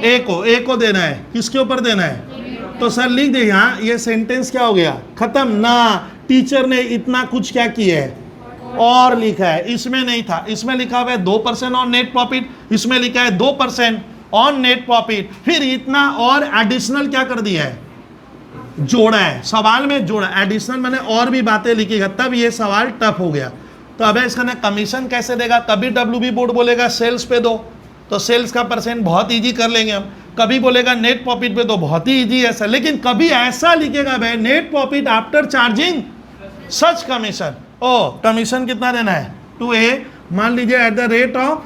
ए को देना है, किसके ऊपर देना है। तो सर लिख दे यहाँ, ये सेंटेंस क्या हो गया, खत्म ना। टीचर ने इतना कुछ क्या किया है और लिखा है, इसमें नहीं था, इसमें लिखा हुआ है 2% ऑन नेट प्रॉफिट, इसमें लिखा है 2% ऑन नेट प्रॉफिट, फिर इतना और एडिशनल क्या कर दिया है, जोड़ा है, सवाल में जोड़ा एडिशनल, मैंने और भी बातें लिखी है, तब ये सवाल टफ हो गया। तो अब इसका ना कमीशन कैसे देगा, कभी WB बोर्ड बोलेगा सेल्स पे दो तो सेल्स का परसेंट बहुत इजी कर लेंगे हम, कभी बोलेगा नेट प्रॉफिट पे दो, बहुत ही इजी है सर, लेकिन कभी ऐसा लिखेगा भाई net profit after charging such commission. ओ कमीशन कितना देना है, 2A मान लीजिए एट द रेट ऑफ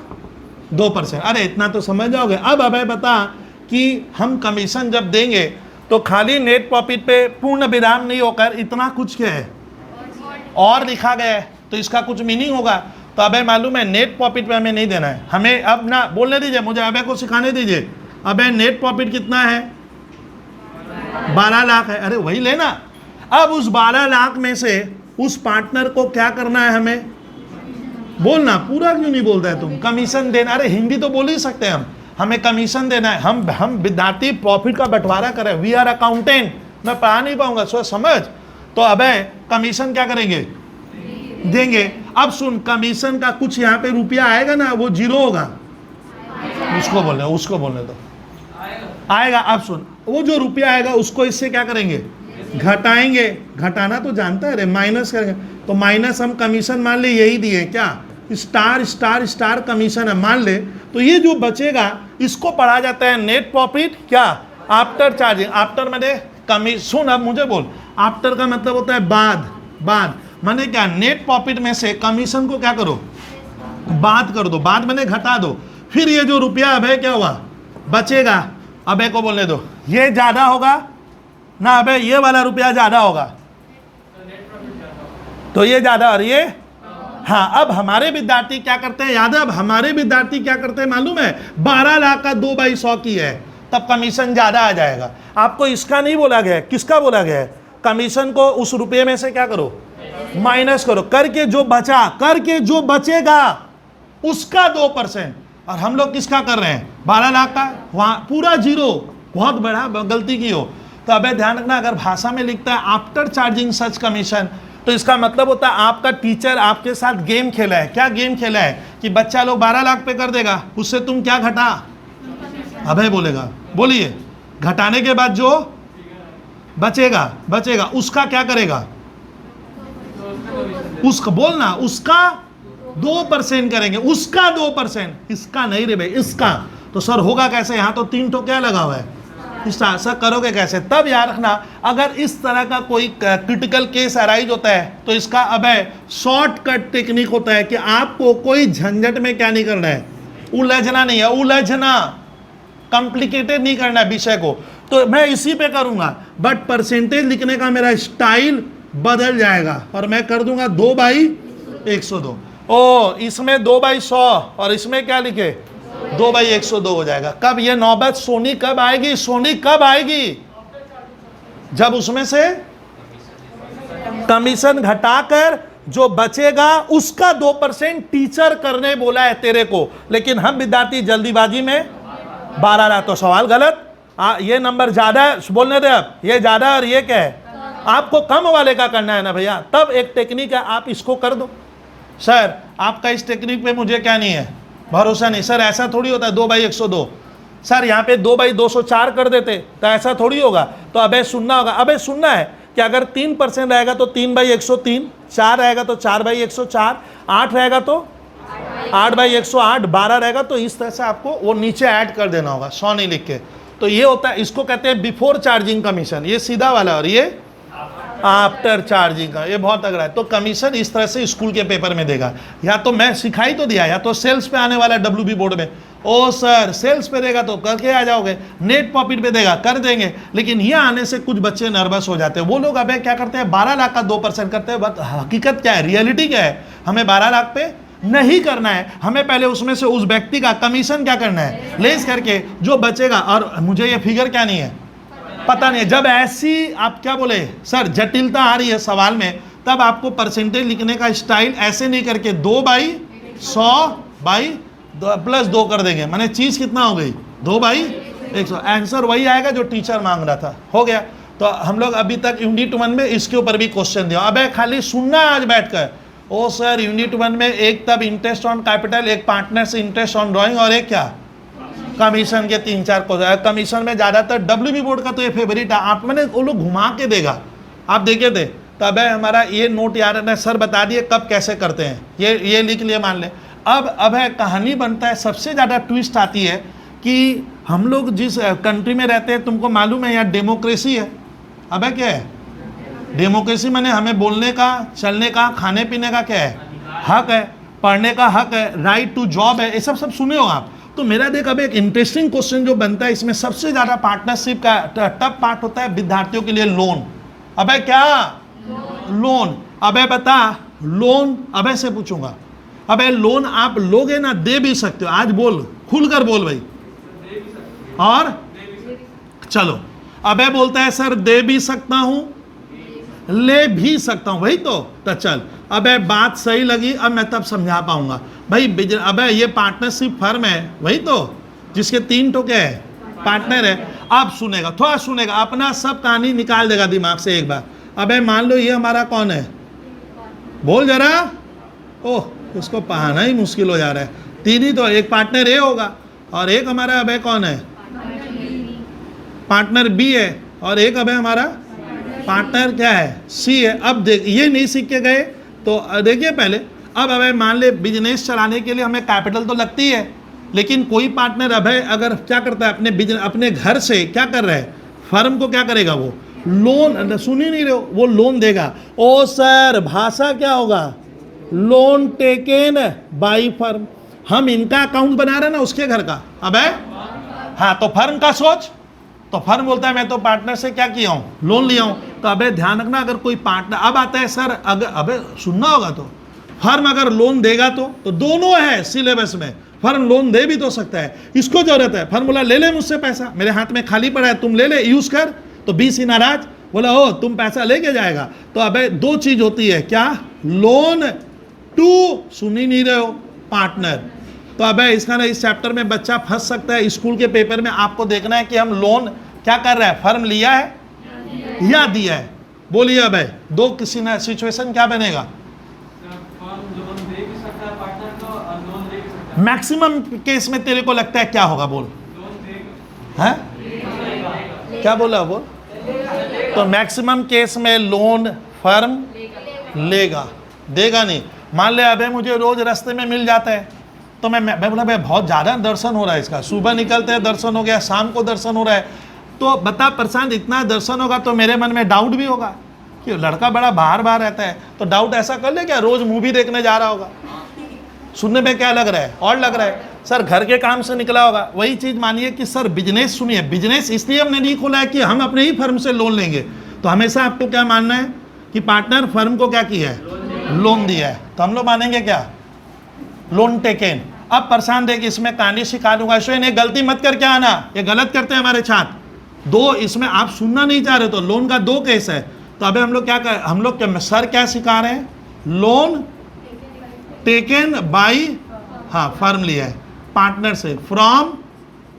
2%। अरे इतना तो समझ जाओगे। अब बता कि हम कमीशन जब देंगे तो खाली नेट प्रॉफिट पे पूर्ण विराम नहीं होकर इतना कुछ क्या है और लिखा गया है, तो इसका कुछ मीनिंग होगा। तो अबे मालूम है नेट प्रॉफिट पे हमें नहीं देना है, हमें अब ना बोलने दीजिए, मुझे अबे को सिखाने दीजिए। अबे नेट प्रॉफिट कितना है, 12 लाख है, अरे वही लेना। अब उस 12 लाख में से उस पार्टनर को क्या करना है हमें, बोलना, पूरा क्यों नहीं बोलता है तुम, कमीशन देना। अरे हिंदी तो बोल ही सकते हैं हम, हमें कमीशन देना है। हम विद्यार्थी प्रॉफिट का बंटवारा करें, वी आर अकाउंटेंट, मैं पढ़ा नहीं पाऊंगा सोच समझ। तो अबे कमीशन क्या करेंगे, देंगे। अब सुन, कमीशन का कुछ यहाँ पे रुपया आएगा ना, वो जीरो होगा, उसको बोलने दो, आएगा। अब सुन, वो जो रुपया आएगा उसको इससे क्या करेंगे, घटाएंगे। घटाना तो जानता है रे, माइनस करेंगे। तो माइनस हम कमीशन मान ले यही दिए क्या, स्टार स्टार स्टार कमीशन है मान ले, तो ये जो बचेगा इसको पढ़ा जाता है नेट प्रॉफिट क्या, आफ्टर चार्जिंग। आफ्टर मैंने सुन, अब मुझे बोल, आफ्टर का मतलब होता है बाद मैंने क्या, नेट प्रॉफिट में से कमीशन को क्या करो, बात कर दो, बाद मैंने घटा दो, फिर ये जो रुपया अबे क्या हुआ बचेगा, अबे को बोलने दो, ये ज्यादा होगा ना, अबे ये वाला रुपया ज्यादा होगा, तो ये ज्यादा और ये। हाँ, अब हमारे विद्यार्थी क्या करते हैं याद है, अब हमारे विद्यार्थी क्या करते हैं मालूम है, 12 लाख का 2/100 की है, तब कमीशन ज्यादा आ जाएगा। आपको इसका नहीं बोला गया है, किसका बोला गया है, कमीशन को उस रुपये में से क्या करो, माइनस करो, करके जो बचेगा उसका 2%। और हम लोग किसका कर रहे हैं, 12 लाख का, वहां पूरा जीरो, बहुत बड़ा गलती की हो। तो अबे ध्यान रखना, अगर भाषा में लिखता है आफ्टर चार्जिंग सच कमीशन, तो इसका मतलब होता है आपका टीचर आपके साथ गेम खेला है। क्या गेम खेला है कि बच्चा लोग 12 लाख पे कर देगा, उससे तुम क्या घटा, अबे बोलेगा, बोलिए, घटाने के बाद जो बचेगा उसका क्या करेगा, उसका बोलना, उसका 2% करेंगे, उसका 2%, इसका नहीं रे भाई, इसका। तो सर होगा कैसे, यहाँ तो 3 ठो क्या लगा हुआ है, इसका सर करोगे कैसे। तब याद रखना, अगर इस तरह का कोई क्रिटिकल केस अराइज होता है तो इसका अबे शॉर्टकट टेक्निक होता है कि आपको कोई झंझट में क्या नहीं करना है, उलझना नहीं है, उलझना कॉम्प्लिकेटेड नहीं करना है विषय को। तो मैं इसी पे करूंगा, बट परसेंटेज लिखने का मेरा स्टाइल बदल जाएगा और मैं कर दूंगा 2/102। ओ इसमें 2/100 और इसमें क्या लिखे 2/102 हो जाएगा। कब ये नौबत सोनी कब आएगी, जब उसमें से कमीशन घटाकर जो बचेगा उसका 2% टीचर करने बोला है तेरे को, लेकिन हम विद्यार्थी जल्दीबाजी में 12 लाख। तो सवाल गलत, ये नंबर ज्यादा है, बोलने दे, अब ये ज्यादा और ये क्या है, आपको कम वाले का करना है ना भैया। तब एक टेक्निक है, आप इसको कर दो। सर आपका इस टेक्निक पे मुझे क्या नहीं है, भरोसा नहीं। सर ऐसा थोड़ी होता है 2/102, सर यहाँ पे 2/204 कर देते तो ऐसा थोड़ी होगा। तो अबे सुनना होगा, अबे सुनना है कि अगर 3% रहेगा तो 3/103, 4 रहेगा तो 4/104, 8 रहेगा तो 8/108, 12 रहेगा तो इस तरह से आपको वो नीचे ऐड कर देना होगा, 100 नहीं लिख के। तो ये होता है, इसको कहते हैं बिफोर चार्जिंग कमीशन, ये सीधा वाला, और ये आफ्टर चार्जिंग का, ये बहुत तगड़ा है। तो कमीशन इस तरह से स्कूल के पेपर में देगा, या तो मैं सिखाई तो दिया, या तो सेल्स पे आने वाला है WB बोर्ड में, ओ सर सेल्स पे देगा तो करके आ जाओगे, नेट प्रॉफिट पे देगा कर देंगे। लेकिन यहाँ आने से कुछ बच्चे नर्वस हो जाते हैं, वो लोग अबे क्या करते हैं 12 लाख का 2% करते हैं, बट हकीकत क्या है, रियलिटी क्या है, हमें 12 लाख पे नहीं करना है, हमें पहले उसमें से उस व्यक्ति का कमीशन क्या करना है, लेस करके जो बचेगा। और मुझे ये फिगर क्या नहीं है पता नहीं है, जब ऐसी आप क्या बोले सर जटिलता आ रही है सवाल में, तब आपको परसेंटेज लिखने का स्टाइल ऐसे नहीं करके 2/100/+2 कर देंगे, माने चीज कितना हो गई 2/100, आंसर वही आएगा जो टीचर मांग रहा था, हो गया। तो हम लोग अभी तक यूनिट 1 में इसके ऊपर भी क्वेश्चन दिया, अबे खाली सुनना आज बैठकर। ओ सर यूनिट 1 में एक तब इंटरेस्ट ऑन कैपिटल, एक पार्टनर से इंटरेस्ट ऑन ड्राइंग, और एक क्या कमीशन के 3-4 क्वेश्चन। कमीशन में ज़्यादातर WB बोर्ड का तो ये फेवरेट है, आप मैंने वो लोग घुमा के देगा, आप देखे थे तब है हमारा ये नोट यार है, सर बता दिए कब कैसे करते हैं, ये लिख लिए मान ले। अब है कहानी बनता है, सबसे ज़्यादा ट्विस्ट आती है कि हम लोग जिस कंट्री में रहते हैं, तुमको मालूम है यहाँ डेमोक्रेसी है। अब है क्या है डेमोक्रेसी, मैंने हमें बोलने का, चलने का, खाने पीने का क्या है हक है, पढ़ने का हक है, राइट टू जॉब है, ये सब सुने हो आप। तो मेरा देख अब एक इंटरेस्टिंग क्वेश्चन जो बनता है, इसमें सबसे ज़्यादा पार्टनरशिप का टफ पार्ट होता है विद्यार्थियों के लिए लोन। अबे क्या लोन, अबे बता लोन, अबे से पूछूंगा, अबे लोन आप लोगे ना, दे भी सकते हो, आज बोल खुलकर बोल भाई, और चलो अबे बोलता है सर दे भी सकता हूं ले भी सकता हूं, वही तो चल अबे बात सही लगी, अब मैं तब समझा पाऊंगा भाई। अबे ये पार्टनरशिप फर्म है, वही तो जिसके 3 टोके है पार्टनर है। अब सुनेगा, थोड़ा सुनेगा, अपना सब कहानी निकाल देगा दिमाग से एक बार। अबे मान लो ये हमारा कौन है, बोल जरा, ओह इसको पढ़ाना ही मुश्किल हो जा रहा है। 3 ही तो, एक पार्टनर ए होगा और एक हमारा अबे कौन है पार्टनर बी है, और एक अबे हमारा पार्टनर क्या है सी है। अब देख ये नहीं सीख के गए तो देखिए पहले, अब अबे मान ले बिजनेस चलाने के लिए हमें कैपिटल तो लगती है, लेकिन कोई पार्टनर अबे अगर क्या करता है अपने बिजनेस, अपने घर से क्या कर रहा है, फर्म को क्या करेगा, वो लोन, सुन ही नहीं रहे हो, वो लोन देगा। ओ सर भाषा क्या होगा, लोन टेकन बाई फर्म, हम इनका अकाउंट बना रहे हैं ना उसके घर का। अबे हाँ तो फर्म का सोच, तो फर्म बोलता है मैं तो पार्टनर से क्या किया हूँ, लोन लिया हूँ। तो अबे ध्यान रखना, अगर कोई पार्टनर, अब आता है सर अगर, अबे सुनना होगा, तो फर्म अगर लोन देगा तो दोनों है सिलेबस में, फर्म लोन दे भी तो सकता है, इसको जरूरत है, फर्म बोला ले ले मुझसे पैसा, मेरे हाथ में खाली पड़ा है, तुम ले ले यूज कर, तो बीसी नाराज बोला ओ तुम पैसा लेके जाएगा। तो अबे 2 चीज होती है, क्या लोन टू, सुन ही नहीं रहे हो, पार्टनर। तो अबे इसका ना इस चैप्टर में बच्चा फंस सकता है, स्कूल के पेपर में आपको देखना है कि हम लोन क्या कर रहा है, फर्म लिया है या दिया है। बोलिए अबे 2 किसी ना सिचुएशन क्या बनेगा, मैक्सिमम केस में तेरे को लगता है क्या होगा, बोल है क्या बोला बोल। तो मैक्सिमम केस में लोन फर्म लेगा, देगा नहीं। मान ले अबे मुझे रोज रास्ते में मिल जाता है, तो मैं बोला भाई बहुत ज़्यादा दर्शन हो रहा है इसका, सुबह निकलते हैं दर्शन हो गया, शाम को दर्शन हो रहा है, तो बता प्रशांत इतना दर्शन होगा तो मेरे मन में डाउट भी होगा कि लड़का बड़ा बाहर रहता है, तो डाउट ऐसा कर ले क्या रोज मूवी देखने जा रहा होगा। सुनने में क्या लग रहा है, और लग रहा है सर घर के काम से निकला होगा। वही चीज़ मानिए कि सर बिजनेस, सुनिए बिजनेस इसलिए हमने नहीं खोला है कि हम अपने ही फर्म से लोन लेंगे, तो हमेशा आपको क्या मानना है कि पार्टनर फर्म को क्या किया है, लोन दिया है, तो हम लोग मानेंगे क्या, लोन टेकन। अब परेशान देख इसमें कहानी सिखा दूंगा, इसमें ये गलती मत करके आना, ये गलत करते हैं हमारे छात्र। 2 इसमें आप सुनना नहीं चाह रहे तो लोन का 2 केस है। तो अबे हम लोग क्या कर, हम लोग क्या सर क्या सिखा रहे हैं, लोन टेकन बाई, हाँ फर्म लिया है पार्टनर से, फ्रॉम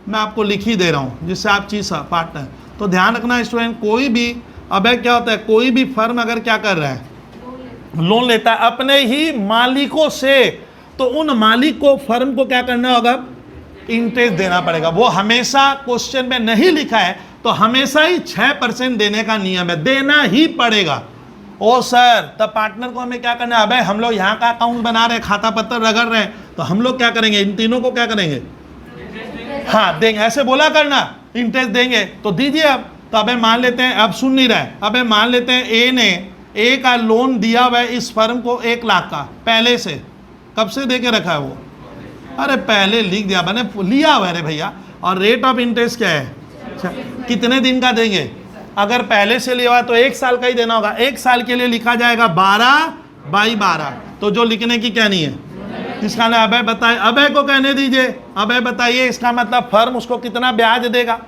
मैं आपको लिख ही दे रहा हूँ जिससे आप चीज पार्टनर। तो ध्यान रखना स्टूडेंट, कोई भी अबे क्या होता है, कोई भी फर्म अगर क्या कर रहा है, लोन लेता है अपने ही मालिकों से, तो उन मालिक को फर्म को क्या करना होगा, इंटरेस्ट देना पड़ेगा। वो हमेशा क्वेश्चन में नहीं लिखा है, तो तो हमेशा ही 6% देने का नियम है, देना ही पड़ेगा। ओ सर, तब पार्टनर को हमें क्या करना है? अबे हम लोग यहाँ का अकाउंट बना रहे हैं, खाता पत्र रगड़ रहे हैं, तो हम लोग क्या करेंगे? इन तीनों को क्या करेंगे? हाँ देंगे, ऐसे बोला करना, इंटरेस्ट देंगे तो दीजिए। अब तो अबे मान लेते हैं, अब सुन नहीं रहा है, अबे मान लेते हैं ए ने ए का लोन दिया हुआ है इस फर्म को 1 लाख का, पहले से। कब से दे के रखा है वो? अरे पहले लिख दिया, मैंने लिया हुआ है रे भैया। और रेट ऑफ इंटरेस्ट क्या है? अच्छा, कितने दिन का देंगे? अगर पहले से लिया हुआ तो 1 साल का ही देना होगा। 1 साल के लिए लिखा जाएगा 12/12। तो जो लिखने की क्या नहीं है, इसका ना अबे बताए, अबे को कहने दीजिए, अबे बताइए इसका मतलब फर्म उसको कितना ब्याज देगा।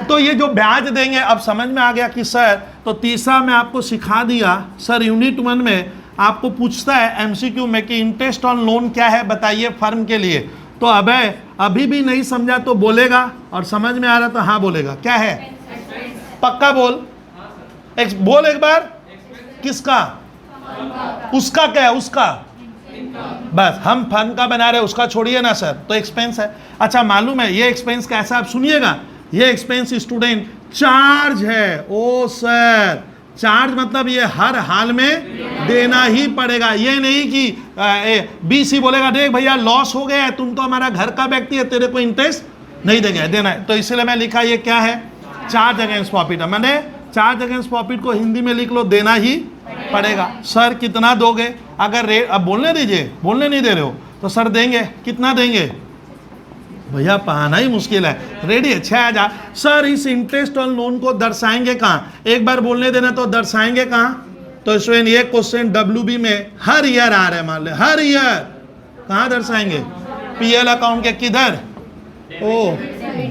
तो ये जो ब्याज देंगे अब समझ में आ गया कि सर, तो तीसरा मैं आपको सिखा दिया सर, यूनिट 1 में आपको पूछता है एमसीक्यू में कि इंटरेस्ट ऑन लोन क्या है बताइए फर्म के लिए। तो अबे अभी भी नहीं समझा तो बोलेगा, और समझ में आ रहा तो हाँ बोलेगा। क्या है? पक्का बोल, बोल एक बार। किसका? उसका क्या है? उसका बस हम फर्म का बना रहे, उसका छोड़िए ना सर, तो एक्सपेंस है। अच्छा मालूम है ये एक्सपेंस कैसा? आप सुनिएगा, ये एक्सपेंस स्टूडेंट चार्ज है। ओ सर, चार्ज मतलब ये हर हाल में देना ही पड़ेगा। ये नहीं कि बीसी बोलेगा देख भैया लॉस हो गया है, तुम तो हमारा घर का व्यक्ति है, तेरे को इंटरेस्ट नहीं देंगे, देना है। तो इसलिए मैं लिखा ये क्या है? Charge against profit. मैंने चार्ज अगेंस्ट प्रॉफिट को हिंदी में लिख लो, देना ही पड़ेगा। सर कितना दोगे? अगर रेट, अब बोलने दीजिए, बोलने नहीं दे रहे हो तो सर देंगे, कितना देंगे भैया? पाना ही मुश्किल है। रेडी है? 6000। सर इस इंटरेस्ट ऑन लोन को दर्शाएंगे कहाँ? एक बार बोलने देना, तो दर्शाएंगे कहाँ? तो स्टूडेंट ये क्वेश्चन WB में हर ईयर आ रहा है, मान ले हर ईयर। कहाँ दर्शाएंगे? PL अकाउंट के किधर? ओ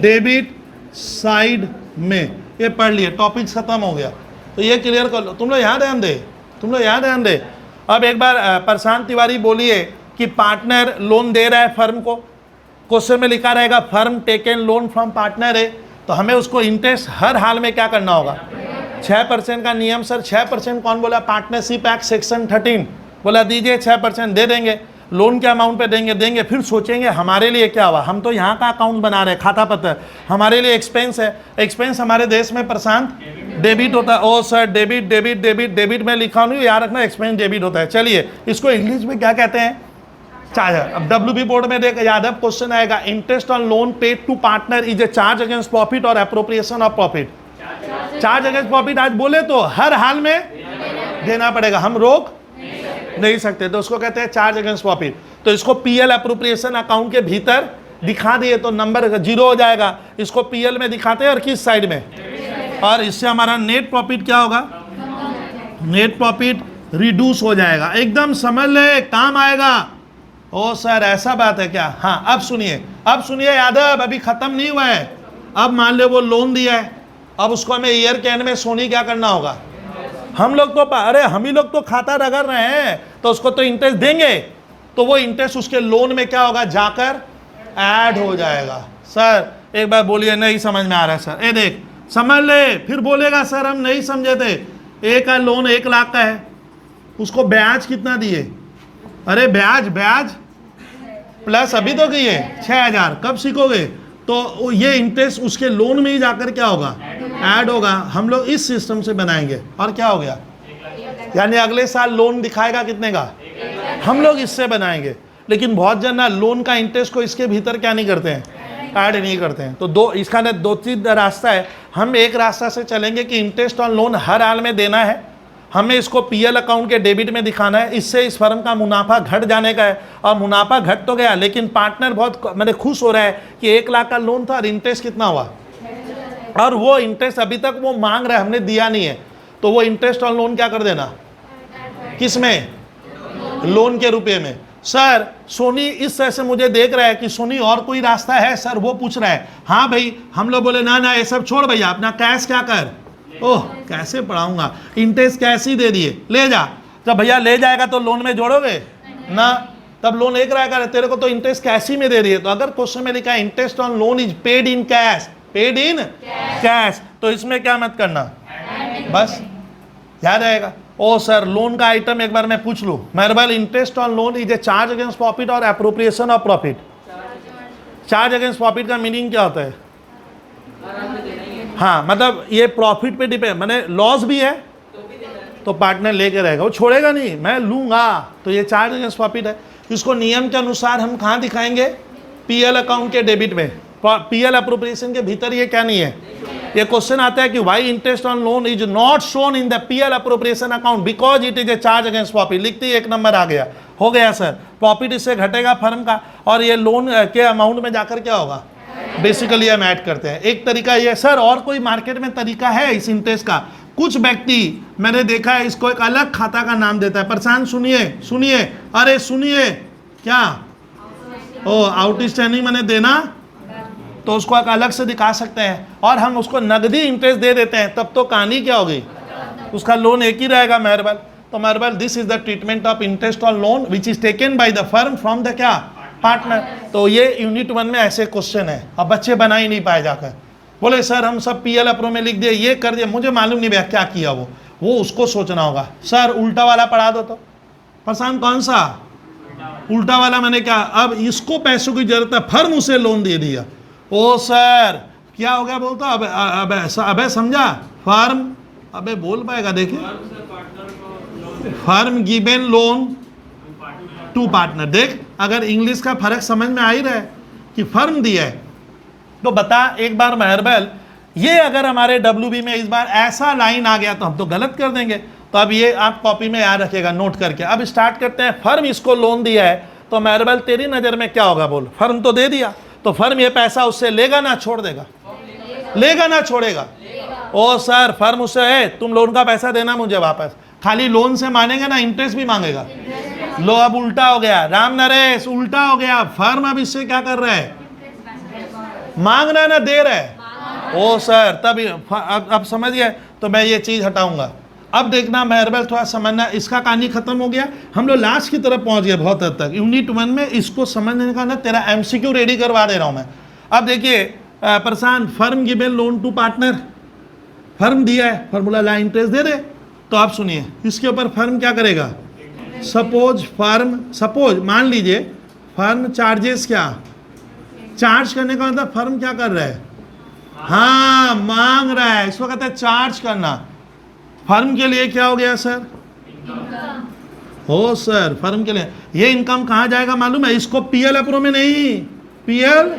डेबिट साइड में। ये पढ़ लिए, टॉपिक खत्म हो गया। तो ये क्लियर कर लो। तुम लोग यहाँ ध्यान दे, तुम लोग यहाँ ध्यान दे। अब एक बार प्रशांत तिवारी बोलिए कि पार्टनर लोन दे रहा है फर्म को, क्वेश्चन में लिखा रहेगा firm taken loan from partner है, तो हमें उसको इंटरेस्ट हर हाल में क्या करना होगा? 6% का नियम। सर 6% कौन बोला? पार्टनरशिप एक्ट सेक्शन 13 बोला दीजिए 6% दे देंगे। लोन के अमाउंट पे देंगे। फिर सोचेंगे हमारे लिए क्या हुआ, हम तो यहाँ का अकाउंट बना रहे हैं, खाता पत्र, हमारे लिए एक्सपेंस है। एक्सपेंस हमारे देश में प्रशांत डेबिट होता है। ओ sir debit debit debit debit में लिखा नहीं, याद रखना एक्सपेंस डेबिट होता है। चलिए इसको इंग्लिश में क्या कहते हैं? चार्ज। अब WB बोर्ड में देख यादव क्वेश्चन आएगा, interest on loan paid to partner is a charge against profit or appropriation of profit. Charge against profit आज बोले तो हर हाल में देना पड़ेगा, हम रोक नहीं सकते, तो उसको कहते हैं चार्ज अगेंस्ट प्रॉफिट। तो इसको PL एप्रोप्रिएशन अकाउंट के भीतर दिखा दिए तो नंबर 0 हो जाएगा। इसको PL में दिखाते हैं और किस साइड में? और इससे हमारा नेट प्रॉफिट क्या होगा? नेट प्रॉफिट रिड्यूस हो जाएगा। एकदम समझ ले, काम आएगा। ओ सर ऐसा बात है क्या? हाँ अब सुनिए यादव, अभी खत्म नहीं हुआ है। अब मान ले वो लोन दिया है, अब उसको हमें ईयर के एंड में सोनी क्या करना होगा? हम लोग तो हम ही लोग तो खाता रगड़ रहे हैं, तो उसको तो इंटरेस्ट देंगे, तो वो इंटरेस्ट उसके लोन में क्या होगा? जाकर ऐड हो जाएगा। सर एक बार बोलिए, नहीं समझ में आ रहा है सर। ए देख समझ ले, फिर बोलेगा सर हम नहीं समझे थे। ए का लोन 1 लाख का है, उसको ब्याज कितना दिए? अरे ब्याज प्लस अभी तो किए 6000। कब सीखोगे? तो ये इंटरेस्ट उसके लोन में ही जाकर क्या होगा? ऐड होगा। हम लोग इस सिस्टम से बनाएंगे, और क्या हो गया? यानी अगले साल लोन दिखाएगा कितने का? हम लोग इससे बनाएंगे। लेकिन बहुत जन ना लोन का इंटरेस्ट को इसके भीतर क्या नहीं करते हैं? ऐड नहीं करते हैं। तो इसका ना 2-3 रास्ता है। हम एक रास्ता से चलेंगे कि इंटरेस्ट ऑन लोन हर हाल में देना है, हमें इसको PL अकाउंट के डेबिट में दिखाना है। इससे इस फर्म का मुनाफा घट जाने का है, और मुनाफा घट तो गया, लेकिन पार्टनर बहुत खुश हो रहा है कि 1 लाख का लोन था और इंटरेस्ट कितना हुआ, और वो इंटरेस्ट अभी तक वो मांग रहा है, हमने दिया नहीं है, तो वो इंटरेस्ट ऑन लोन क्या कर देना? किस में? लोन के रुपये में। सर सोनी इस तरह से मुझे देख रहा है कि सोनी और कोई रास्ता है सर, वो पूछ रहा है। हाँ भाई, हम लोग बोले ना ये सब छोड़ भैया, अपना कैश क्या कर। ओह कैसे पढ़ाऊंगा, इंटरेस्ट कैश ही दे दिए, ले जा। जब भैया ले जाएगा तो लोन में जोड़ोगे ना, तब लोन एक रहेगा, तेरे को तो इंटरेस्ट कैश ही में दे रही है। तो अगर क्वेश्चन में लिखा है interest on loan is paid in cash, paid in cash, तो इसमें क्या मत करना, बस याद आएगा। ओ सर लोन का आइटम एक बार मैं पूछ लूँ, मेहरबान, interest on loan is a charge against profit or appropriation of profit. Charge against profit का मीनिंग क्या होता है? हाँ मतलब ये प्रॉफिट पे डिपेंड, मैंने लॉस भी है तो पार्टनर लेके रहेगा, वो छोड़ेगा नहीं, मैं लूंगा, तो ये चार्ज अगेंस्ट प्रॉफिट है। इसको नियम के अनुसार हम कहाँ दिखाएंगे? पीएल अकाउंट के डेबिट में, पीएल अप्रोप्रिएशन के भीतर ये क्या नहीं है। ये क्वेश्चन आता है कि why interest on loan is not shown in the PL appropriation account because it is a charge against profit. लिखते ही 1 नंबर आ गया, हो गया सर। प्रॉफिट इससे घटेगा फर्म का, और ये लोन के अमाउंट में जाकर क्या होगा, बेसिकली हम ऐड करते हैं। एक तरीका ये सर, और कोई मार्केट में तरीका है इस इंटरेस्ट का? कुछ व्यक्ति मैंने देखा है इसको एक अलग खाता का नाम देता है। प्रशांत सुनिए सुनिए, अरे सुनिए, क्या ओ आउटस्टैंडिंग मैंने देना, तो उसको एक अलग से दिखा सकते हैं, और हम उसको नगदी इंटरेस्ट दे देते हैं, तब तो कहानी क्या होगी, उसका लोन एक ही रहेगा मेहरबल। तो मेहरबल this is the treatment of interest on loan which is taken by the firm from the क्या, पार्टनर। तो ये यूनिट 1 में ऐसे क्वेश्चन है, अब बच्चे बना ही नहीं पाए जाकर, बोले सर हम सब पीएल अप्रो में लिख दिए, ये कर दिया, मुझे मालूम नहीं भैया क्या किया वो उसको सोचना होगा। सर उल्टा वाला पढ़ा दो। तो प्रशांत कौन सा उल्टा वाला? मैंने क्या, अब इसको पैसों की जरूरत है, फर्म उसे लोन दे दिया। ओ सर क्या हो गया बोलता, अबे समझा, फर्म, अबे बोल पाएगा, देखिए firm given loan to partner. देख अगर इंग्लिश का फर्क समझ में आ ही रहा है कि फर्म दिया है, तो बता एक बार मेहरबल, ये अगर हमारे WB में इस बार ऐसा लाइन आ गया तो हम तो गलत कर देंगे। तो अब ये आप कॉपी में याद रखिएगा, नोट करके। अब स्टार्ट करते हैं। फर्म इसको लोन दिया है, तो मेहरबल तेरी नज़र में क्या होगा बोल? फर्म तो दे दिया, तो फर्म ये पैसा उससे लेगा ना छोड़ देगा? लेगा ना छोड़ेगा? ओ सर फर्म उससे है, तुम लोन का पैसा देना मुझे वापस। खाली लोन से मानेगा ना, इंटरेस्ट भी मांगेगा। लो अब उल्टा हो गया, राम नरेश उल्टा हो गया। फर्म अब इससे क्या कर रहा है, मांग रहा है ना दे रहा है? ओ सर तब अब समझ गए, तो मैं ये चीज हटाऊंगा। अब देखना मेहरबल थोड़ा समझना, इसका कहानी खत्म हो गया, हम लोग लास्ट की तरफ पहुंच गए बहुत हद तक। यूनिट 1 में इसको समझने का ना तेरा MCQ रेडी करवा दे रहा हूं मैं। अब देखिए Prashant, firm given loan to partner, firm दिया है, फॉर्मूला ला इंटरेस्ट दे दे। तो आप सुनिए, इसके ऊपर फर्म क्या करेगा? सपोज मान लीजिए फर्म चार्जेस, क्या चार्ज करने का मतलब फर्म क्या कर रहा है, हाँ मांग रहा है, इसको कहते हैं चार्ज करना। फर्म के लिए क्या हो गया सर? हो सर फर्म के लिए ये इनकम कहाँ जाएगा मालूम है? इसको पीएल अप्रो में नहीं, पीएल,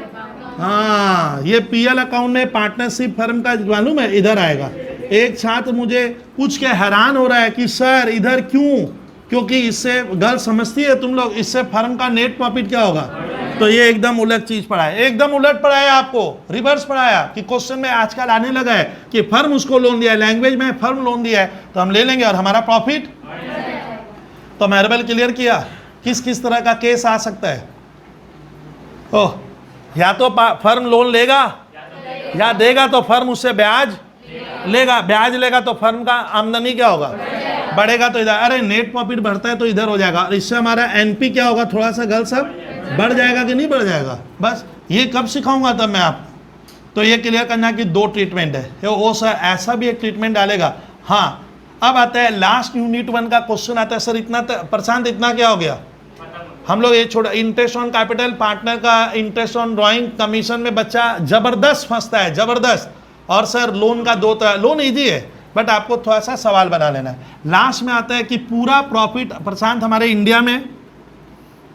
हाँ ये पीएल अकाउंट में पार्टनरशिप फर्म का मालूम है, इधर आएगा। एक छात्र मुझे पूछ के हैरान हो रहा है कि सर इधर क्यों, क्योंकि इससे गलत समझती है तुम लोग, इससे फर्म का नेट प्रॉफिट क्या होगा। तो ये एकदम उलट चीज पढ़ाया, एकदम उलट पढ़ाया आपको, रिवर्स पढ़ाया कि क्वेश्चन में आजकल आने लगा है कि फर्म उसको लोन दिया है, लैंग्वेज में फर्म लोन दिया है तो हम ले लेंगे और हमारा प्रॉफिट। तो मेहरबल क्लियर किया किस किस तरह का केस आ सकता है। ओह, या तो फर्म लोन लेगा या देगा तो फर्म उससे ब्याज लेगा, ब्याज लेगा तो फर्म का आमदनी क्या होगा, बढ़ेगा। तो इधर अरे नेट प्रॉफिट बढ़ता है तो इधर हो जाएगा, और इससे हमारा एनपी क्या होगा, थोड़ा सा गल सब बढ़ जाएगा कि नहीं बढ़ जाएगा। बस ये कब सिखाऊंगा तब मैं आप, तो ये क्लियर करना कि 2 ट्रीटमेंट है। ओ सर ऐसा भी एक ट्रीटमेंट डालेगा। हाँ अब आता है लास्ट यूनिट 1 का क्वेश्चन आता है सर, इतना प्रशांत इतना क्या हो गया, हम लोग ये छोड़ा इंटरेस्ट ऑन कैपिटल, पार्टनर का इंटरेस्ट ऑन ड्राइंग कमीशन में बच्चा जबरदस्त फंसता है, जबरदस्त। और सर लोन का 2 तरह, लोन ईजी है बट आपको थोड़ा सा सवाल बना लेना है। लास्ट में आता है कि पूरा प्रॉफिट प्रशांत हमारे इंडिया में,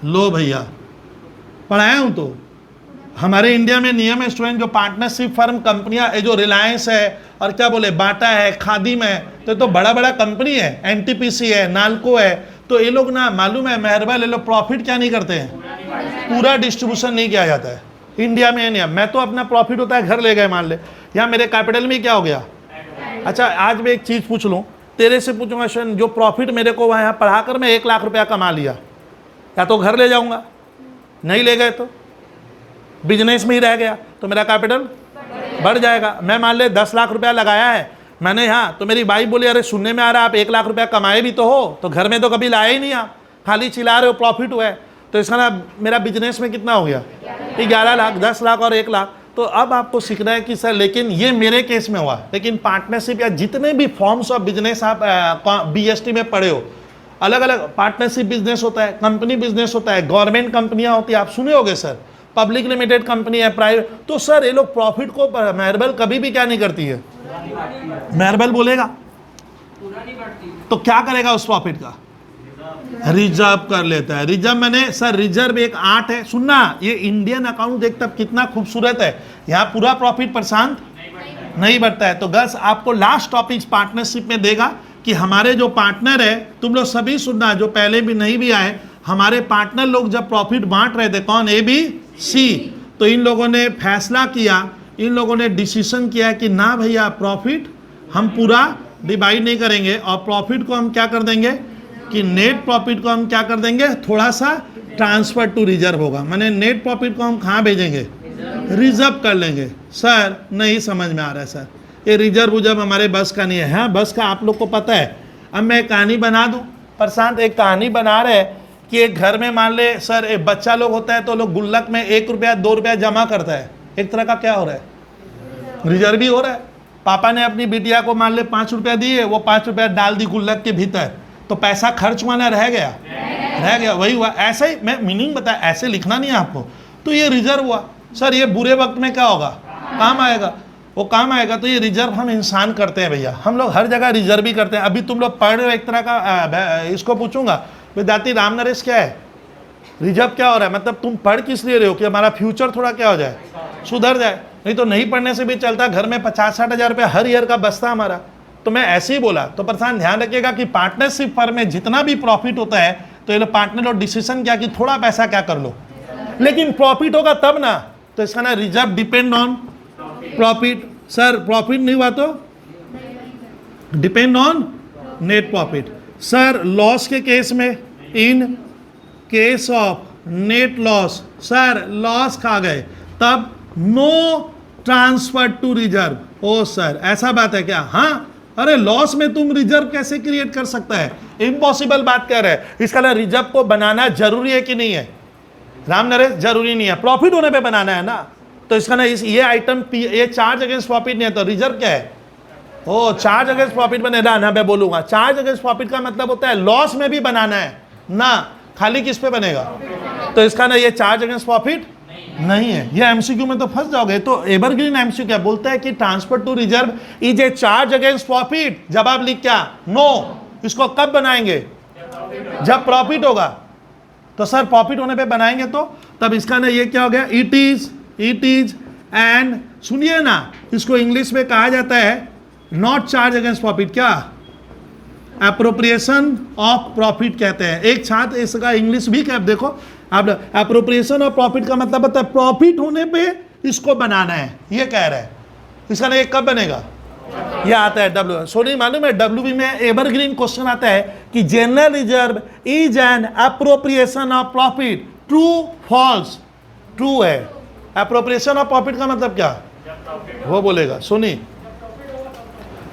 लो भैया पढ़ाया हूं तो हमारे इंडिया में नियम है स्टूडेंट, जो पार्टनरशिप फर्म कंपनियां, जो रिलायंस है और क्या बोले बाटा है, खादिम है, तो बड़ा बड़ा कंपनी है, एनटीपीसी है, नाल्को है, तो ये लोग ना मालूम है मेहरबान, ये लोग प्रॉफिट क्या नहीं करते हैं, पूरा डिस्ट्रीब्यूशन नहीं किया जाता है इंडिया में नियम। मैं तो अपना प्रॉफिट होता है घर ले गए मान ले, या मेरे कैपिटल में क्या हो गया। अच्छा आज मैं एक चीज़ पूछ लूँ तेरे से, पूछूंगा क्वेश्चन, जो प्रॉफिट मेरे को वहाँ पढ़ाकर मैं 1 लाख रुपया कमा लिया, या तो घर ले जाऊँगा, नहीं ले गए तो बिजनेस में ही रह गया तो मेरा कैपिटल बढ़ जाएगा। मैं मान ले 10 लाख रुपया लगाया है मैंने यहाँ, तो मेरी वाइफ बोली अरे सुनने में आ रहा है आप 1 लाख रुपया कमाए भी तो हो, तो घर में तो कभी लाए ही नहीं आप, खाली चिल्ला रहे हो प्रॉफिट हुआ है, तो इसका ना मेरा बिजनेस में कितना हो गया 11 लाख, 10 लाख और 1 लाख। तो अब आपको सीखना है कि सर लेकिन ये मेरे केस में हुआ, लेकिन पार्टनरशिप या जितने भी फॉर्म्स ऑफ बिजनेस आप BST में पढ़े हो, अलग अलग पार्टनरशिप बिजनेस होता है, कंपनी बिजनेस होता है, गवर्नमेंट कंपनियां होती है, आप सुने होगे सर, पब्लिक लिमिटेड कंपनी है, प्राइवेट, तो सर ये लोग प्रॉफिट को मेहरबल कभी भी क्या नहीं करती है, मेहरबल बोलेगा तो क्या करेगा उस प्रॉफिट का, रिजर्व कर लेता है। रिजर्व मैंने सर रिजर्व एक आर्ट है, सुनना ये इंडियन अकाउंट देख तब कितना खूबसूरत है, यहाँ पूरा प्रॉफिट प्रशांत नहीं बढ़ता है। तो गस आपको लास्ट टॉपिक पार्टनरशिप में देगा कि हमारे जो पार्टनर है, तुम लोग सभी सुनना जो पहले भी नहीं भी आए, हमारे पार्टनर लोग जब प्रॉफिट बांट रहे थे, कौन, ए बी सी, तो इन लोगों ने फैसला किया, इन लोगों ने डिसीजन किया कि ना भैया प्रॉफिट हम पूरा डिवाइड नहीं करेंगे और प्रॉफिट को हम क्या कर देंगे कि नेट प्रॉफिट को हम क्या कर देंगे, थोड़ा सा ट्रांसफर टू रिजर्व होगा, माने नेट प्रॉफिट को हम कहाँ भेजेंगे, रिजर्व कर लेंगे। सर नहीं समझ में आ रहा है सर, ये रिजर्व उजर्व हमारे बस का नहीं है। हाँ बस का आप लोग को पता है। अब मैं एक कहानी बना दूं, प्रशांत एक कहानी बना रहे हैं कि एक घर में मान ले सर एक बच्चा लोग होता है तो लोग गुल्लक में 1 रुपया 2 रुपया जमा करता है, एक तरह का क्या हो रहा है, रिजर्व ही हो रहा है। पापा ने अपनी बिटिया को मान ले 5 रुपया दिए, वो 5 रुपया डाल दी गुल्लक के भीतर, तो पैसा खर्च हुआ ना रह गया, वही हुआ। ऐसे ही मैं मीनिंग बताया, ऐसे लिखना नहीं है आपको। तो ये रिजर्व हुआ। सर ये बुरे वक्त में क्या होगा, काम आएगा, वो काम आएगा। तो ये रिजर्व हम इंसान करते हैं भैया, हम लोग हर जगह रिजर्व ही करते हैं। अभी तुम लोग पढ़ रहे हो एक तरह का, इसको पूछूंगा विद्यार्थी राम नरेश क्या है, रिजर्व क्या हो रहा है, मतलब तुम पढ़ किस लिए रहे हो कि हमारा फ्यूचर थोड़ा क्या हो जाए, सुधर जाए। नहीं तो नहीं पढ़ने से भी चलता, घर में 50-60 हज़ार रुपये हर ईयर का बचता हमारा। तो मैं ऐसे ही बोला। तो प्रशांत ध्यान रखिएगा कि पार्टनरशिप फर्म में जितना भी प्रॉफिट होता है तो ये लोग पार्टनर और डिसीजन क्या कि थोड़ा पैसा क्या कर लो, लेकिन प्रॉफिट होगा तब ना। तो इसका ना reserve depend on profit. Sir profit नहीं हुआ तो depend on net profit. Sir loss के केस में, in case of net loss, sir loss खा गए तब नो ट्रांसफर टू रिजर्व। ओ सर ऐसा बात है क्या, हाँ अरे लॉस में तुम रिजर्व कैसे क्रिएट कर सकता है, इम्पॉसिबल बात कर रहे हैं। इसका ना रिजर्व को बनाना जरूरी है कि नहीं है राम नरेश, जरूरी नहीं है, प्रॉफिट होने पे बनाना है ना। तो इसका ना ये आइटम ये चार्ज अगेंस्ट प्रॉफिट नहीं है, तो रिजर्व क्या है, ओ चार्ज अगेंस्ट प्रॉफिट बनेगा ना। मैं बोलूंगा चार्ज अगेंस्ट प्रॉफिट का मतलब होता है लॉस में भी बनाना है ना, खाली किस पे बनेगा। तो इसका ना ये चार्ज अगेंस्ट प्रॉफिट नहीं है, ये एमसीक्यू में तो फंस जाओगे। तो एवरग्रीन एमसीक्यू क्या बोलता है कि transfer to reserve is a charge against profit. जवाब लिख क्या, नो। इसको कब बनाएंगे, जब प्रॉफिट होगा। तो सर प्रॉफिट होने पे बनाएंगे तो तब इसका ना ये क्या हो गया, इट इज एंड सुनिए ना, इसको इंग्लिश में कहा जाता है नॉट चार्ज अगेंस्ट प्रॉफिट, क्या एप्रोप्रिएशन ऑफ प्रॉफिट कहते हैं। एक छात्र इसका इंग्लिश भी क्या देखो आप, एप्रोप्रिएशन ऑफ प्रॉफिट का मतलब होता है प्रॉफिट होने पे इसको बनाना है, ये कह रहा है। इसका ना ये कब बनेगा, ये आता है डब्ल्यू। सोनी मालूम है डब्ल्यूबी में एवरग्रीन क्वेश्चन आता है कि general reserve is an appropriation of profit, true false. True है। एप्रोप्रिएशन ऑफ प्रॉफिट का मतलब क्या, वो बोलेगा सोनी।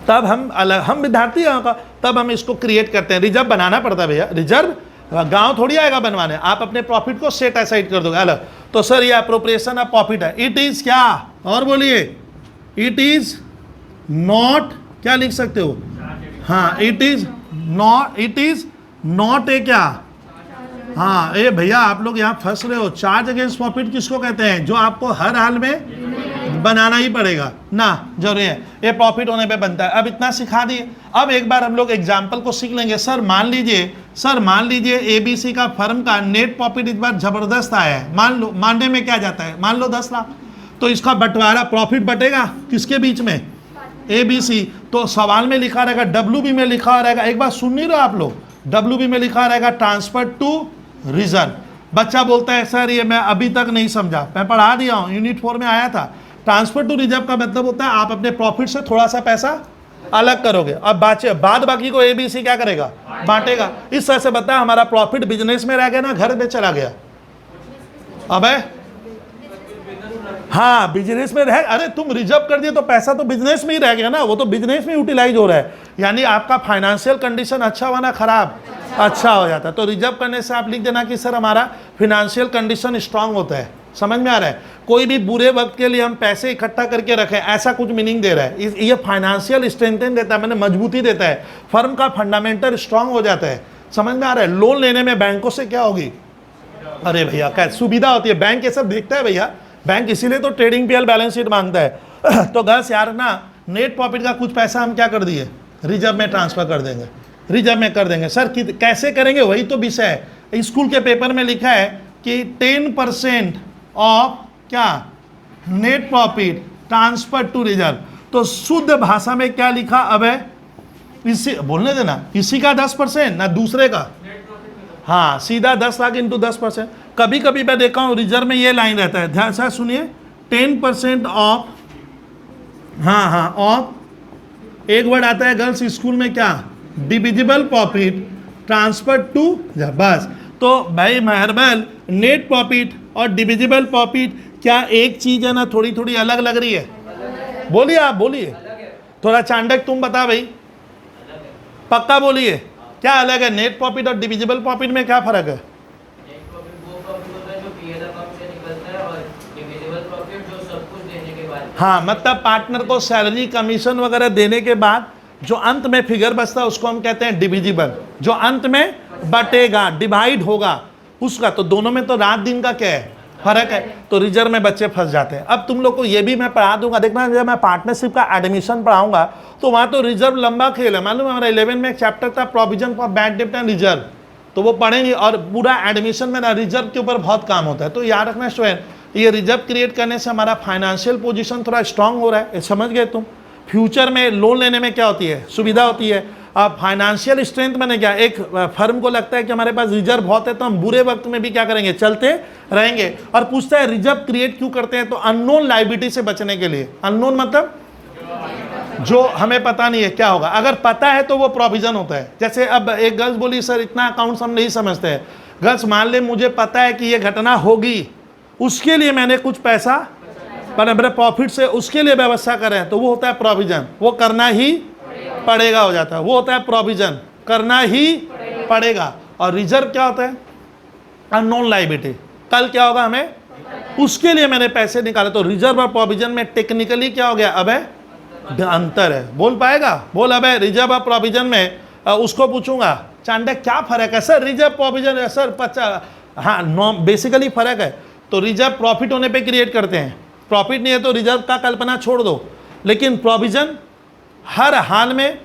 तब हम विद्यार्थी का तब हम इसको क्रिएट करते हैं। रिजर्व बनाना पड़ता है भैया, रिजर्व गांव थोड़ी आएगा बनवाने, आप अपने प्रॉफिट को सेट असाइड कर दोगे अलग। तो सर ये एप्रोप्रिएशन ऑफ प्रॉफिट है। इट इज क्या, और बोलिए, इट इज नॉट, क्या लिख सकते हो, हाँ इट इज नॉट ए क्या, हाँ ये भैया आप लोग यहाँ फंस रहे हो। चार्ज अगेंस्ट प्रॉफिट किसको कहते हैं, जो आपको हर हाल में बनाना ही पड़ेगा ना, जरूरी है, ये प्रॉफिट होने पे बनता है। अब इतना सिखा दिए, अब एक बार हम लोग एग्जाम्पल को सीख लेंगे। सर मान लीजिए एबीसी का फर्म का नेट प्रॉफिट इस बार जबरदस्त आया है, मान लो, मानने में क्या जाता है, मान लो 10 लाख, तो इसका बंटवारा प्रॉफिट बटेगा किसके बीच में, एबीसी। तो सवाल में लिखा रहेगा, डब्ल्यूबी में लिखा रहेगा, एक बार सुन नहीं रहे आप लोग, डब्ल्यूबी में लिखा रहेगा ट्रांसफर टू रिजर्व। बच्चा बोलता है सर ये मैं अभी तक नहीं समझा, मैं पढ़ा दिया हूँ, यूनिट 4 में आया था। ट्रांसफर टू रिजर्व का मतलब होता है आप अपने प्रॉफिट से थोड़ा सा पैसा अलग करोगे, अब बाद बाकी को एबीसी क्या करेगा, बांटेगा। इस तरह से बताया हमारा प्रॉफिट बिजनेस में रह गया ना, घर में चला गया। अबे हाँ बिजनेस में रह, अरे तुम रिजर्व कर दिए तो पैसा तो बिजनेस में ही रह गया ना, वो तो बिजनेस में यूटिलाइज हो रहा है। यानी आपका फाइनेंशियल कंडीशन अच्छा हुआ ना खराब, अच्छा हो जाता है। तो रिजर्व करने से आप लिख देना कि सर हमारा फाइनेंशियल कंडीशन स्ट्रांग होता है। समझ में आ रहा है, कोई भी बुरे वक्त के लिए हम पैसे इकट्ठा करके रखें, ऐसा कुछ मीनिंग दे रहा है। ये फाइनेंशियल स्ट्रेंथन देता है, मैंने मजबूती देता है, फर्म का फंडामेंटल स्ट्रांग हो जाता है। समझ में आ रहा है। लोन लेने में बैंकों से क्या होगी, अरे भैया क्या सुविधा होती है, बैंक ये सब देखता है भैया, बैंक इसीलिए तो ट्रेडिंग पीएल बैलेंस शीट मांगता है। तो गर्ल्स यार ना, नेट प्रॉफिट का कुछ पैसा हम क्या कर दिए, रिजर्व में ट्रांसफर कर देंगे, रिजर्व में कर देंगे। सर कैसे करेंगे, वही तो विषय है। स्कूल के पेपर में लिखा है कि 10% ऑफ क्या, net profit transfer to reserve. तो शुद्ध भाषा में क्या लिखा अब है, इसी बोलने देना, इसी का 10% ना दूसरे का, हाँ सीधा 10 लाख इंटू 10%। कभी कभी मैं देखा हूँ रिजर्व में ये लाइन रहता है, ध्यान से सुनिए, 10% ऑफ, हाँ ऑफ, एक वर्ड आता है गर्ल्स स्कूल में क्या, डिविजिबल प्रॉफिट ट्रांसफर टू, बस। तो भाई मेहरबान, नेट प्रॉफिट और डिविजिबल प्रॉफिट क्या एक चीज है ना, थोड़ी थोड़ी अलग लग रही है? बोलिए आप बोलिए, थोड़ा चांडक तुम बता भाई, पक्का बोलिए क्या अलग है? नेट प्रॉफिट और डिविजिबल प्रॉफिट में क्या फर्क है? नेट प्रॉफिट वो प्रॉफिट होता है जो पीएल अकाउंट से निकलता है, और डिविजिबल प्रॉफिट जो सब कुछ देने के बाद। हाँ, मतलब पार्टनर को सैलरी कमीशन वगैरह देने के बाद जो अंत में फिगर बचता है उसको हम कहते हैं डिविजिबल, जो अंत में बटेगा, डिवाइड होगा उसका। तो दोनों में तो रात दिन का क्या है, फर्क है। तो रिजर्व में बच्चे फंस जाते हैं। अब तुम लोग को ये भी मैं पढ़ा दूंगा, देखना जब मैं पार्टनरशिप का एडमिशन पढ़ाऊंगा तो वहाँ तो रिजर्व लंबा खेल है। मालूम है हमारा 11 में एक चैप्टर था प्रोविजन फॉर बैड डेब्ट एंड रिजर्व, तो वो पढ़ेंगे। और पूरा एडमिशन में ना रिजर्व के ऊपर बहुत काम होता है। तो याद रखना स्टूडेंट, ये रिजर्व क्रिएट करने से हमारा फाइनेंशियल पोजीशन थोड़ा स्ट्रांग हो रहा है, समझ गए तुम। फ्यूचर में लोन लेने में क्या होती है, सुविधा होती है। अब फाइनेंशियल स्ट्रेंथ मैंने क्या, एक फर्म को लगता है कि हमारे पास रिजर्व बहुत है तो हम बुरे वक्त में भी क्या करेंगे, चलते रहेंगे। और पूछता है रिजर्व क्रिएट क्यों करते हैं, तो अननोन लायबिलिटी से बचने के लिए। अननोन मतलब जो हमें पता नहीं है क्या होगा, अगर पता है तो वो प्रोविजन होता है। जैसे अब एक गर्ल्स बोली सर इतना अकाउंट्स हम नहीं समझते हैं। गर्ल्स मान ले मुझे पता है कि ये घटना होगी, उसके लिए मैंने कुछ पैसा पर मेरे प्रॉफिट से उसके लिए व्यवस्था करें, तो वो होता है प्रोविजन, वो करना ही पड़ेगा हो जाता है, वो होता है प्रोविजन, करना ही पड़ेगा। और रिजर्व क्या होता है, अननोन लायबिलिटी, कल क्या होगा हमें, उसके लिए मैंने पैसे निकाले। तो रिजर्व और प्रोविजन में टेक्निकली क्या हो गया, अब है अंतर है। बोल पाएगा, बोल अब है रिजर्व और प्रोविजन में। उसको पूछूंगा चांडे क्या फर्क है सर, रिजर्व प्रोविजन सर 50, हाँ नो बेसिकली फर्क है। तो रिजर्व प्रॉफिट होने पे क्रिएट करते हैं, प्रॉफिट नहीं है तो रिजर्व का कल्पना छोड़ दो, लेकिन प्रोविजन हर हाल में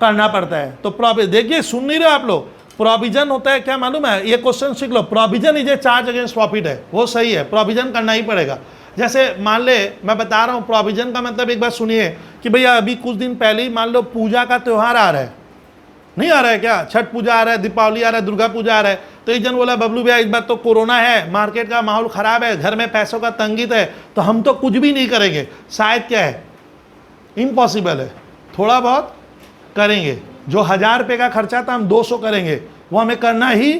करना पड़ता है। तो प्रोविजन देखिए, सुन नहीं रहे आप लोग, प्रोविजन होता है क्या मालूम है, ये क्वेश्चन सीख लो, provision is a charge against profit है, वो सही है, प्रोविजन करना ही पड़ेगा। जैसे मान ले मैं बता रहा हूँ प्रोविजन का मतलब, एक बार सुनिए कि भैया अभी कुछ दिन पहले ही मान लो पूजा का त्यौहार आ रहा है, नहीं आ रहा है क्या, छठ पूजा आ रहा है, दीपावली आ रहा है, दुर्गा पूजा आ रहा है। तो एक जन बोला बबलू भैया इस बार तो कोरोना है, मार्केट का माहौल खराब है, घर में पैसों का तंगी है, तो हम तो कुछ भी नहीं करेंगे। शायद क्या है, इम्पॉसिबल है, थोड़ा बहुत करेंगे। जो 1000 रुपये का खर्चा था हम 200 करेंगे, वो हमें करना ही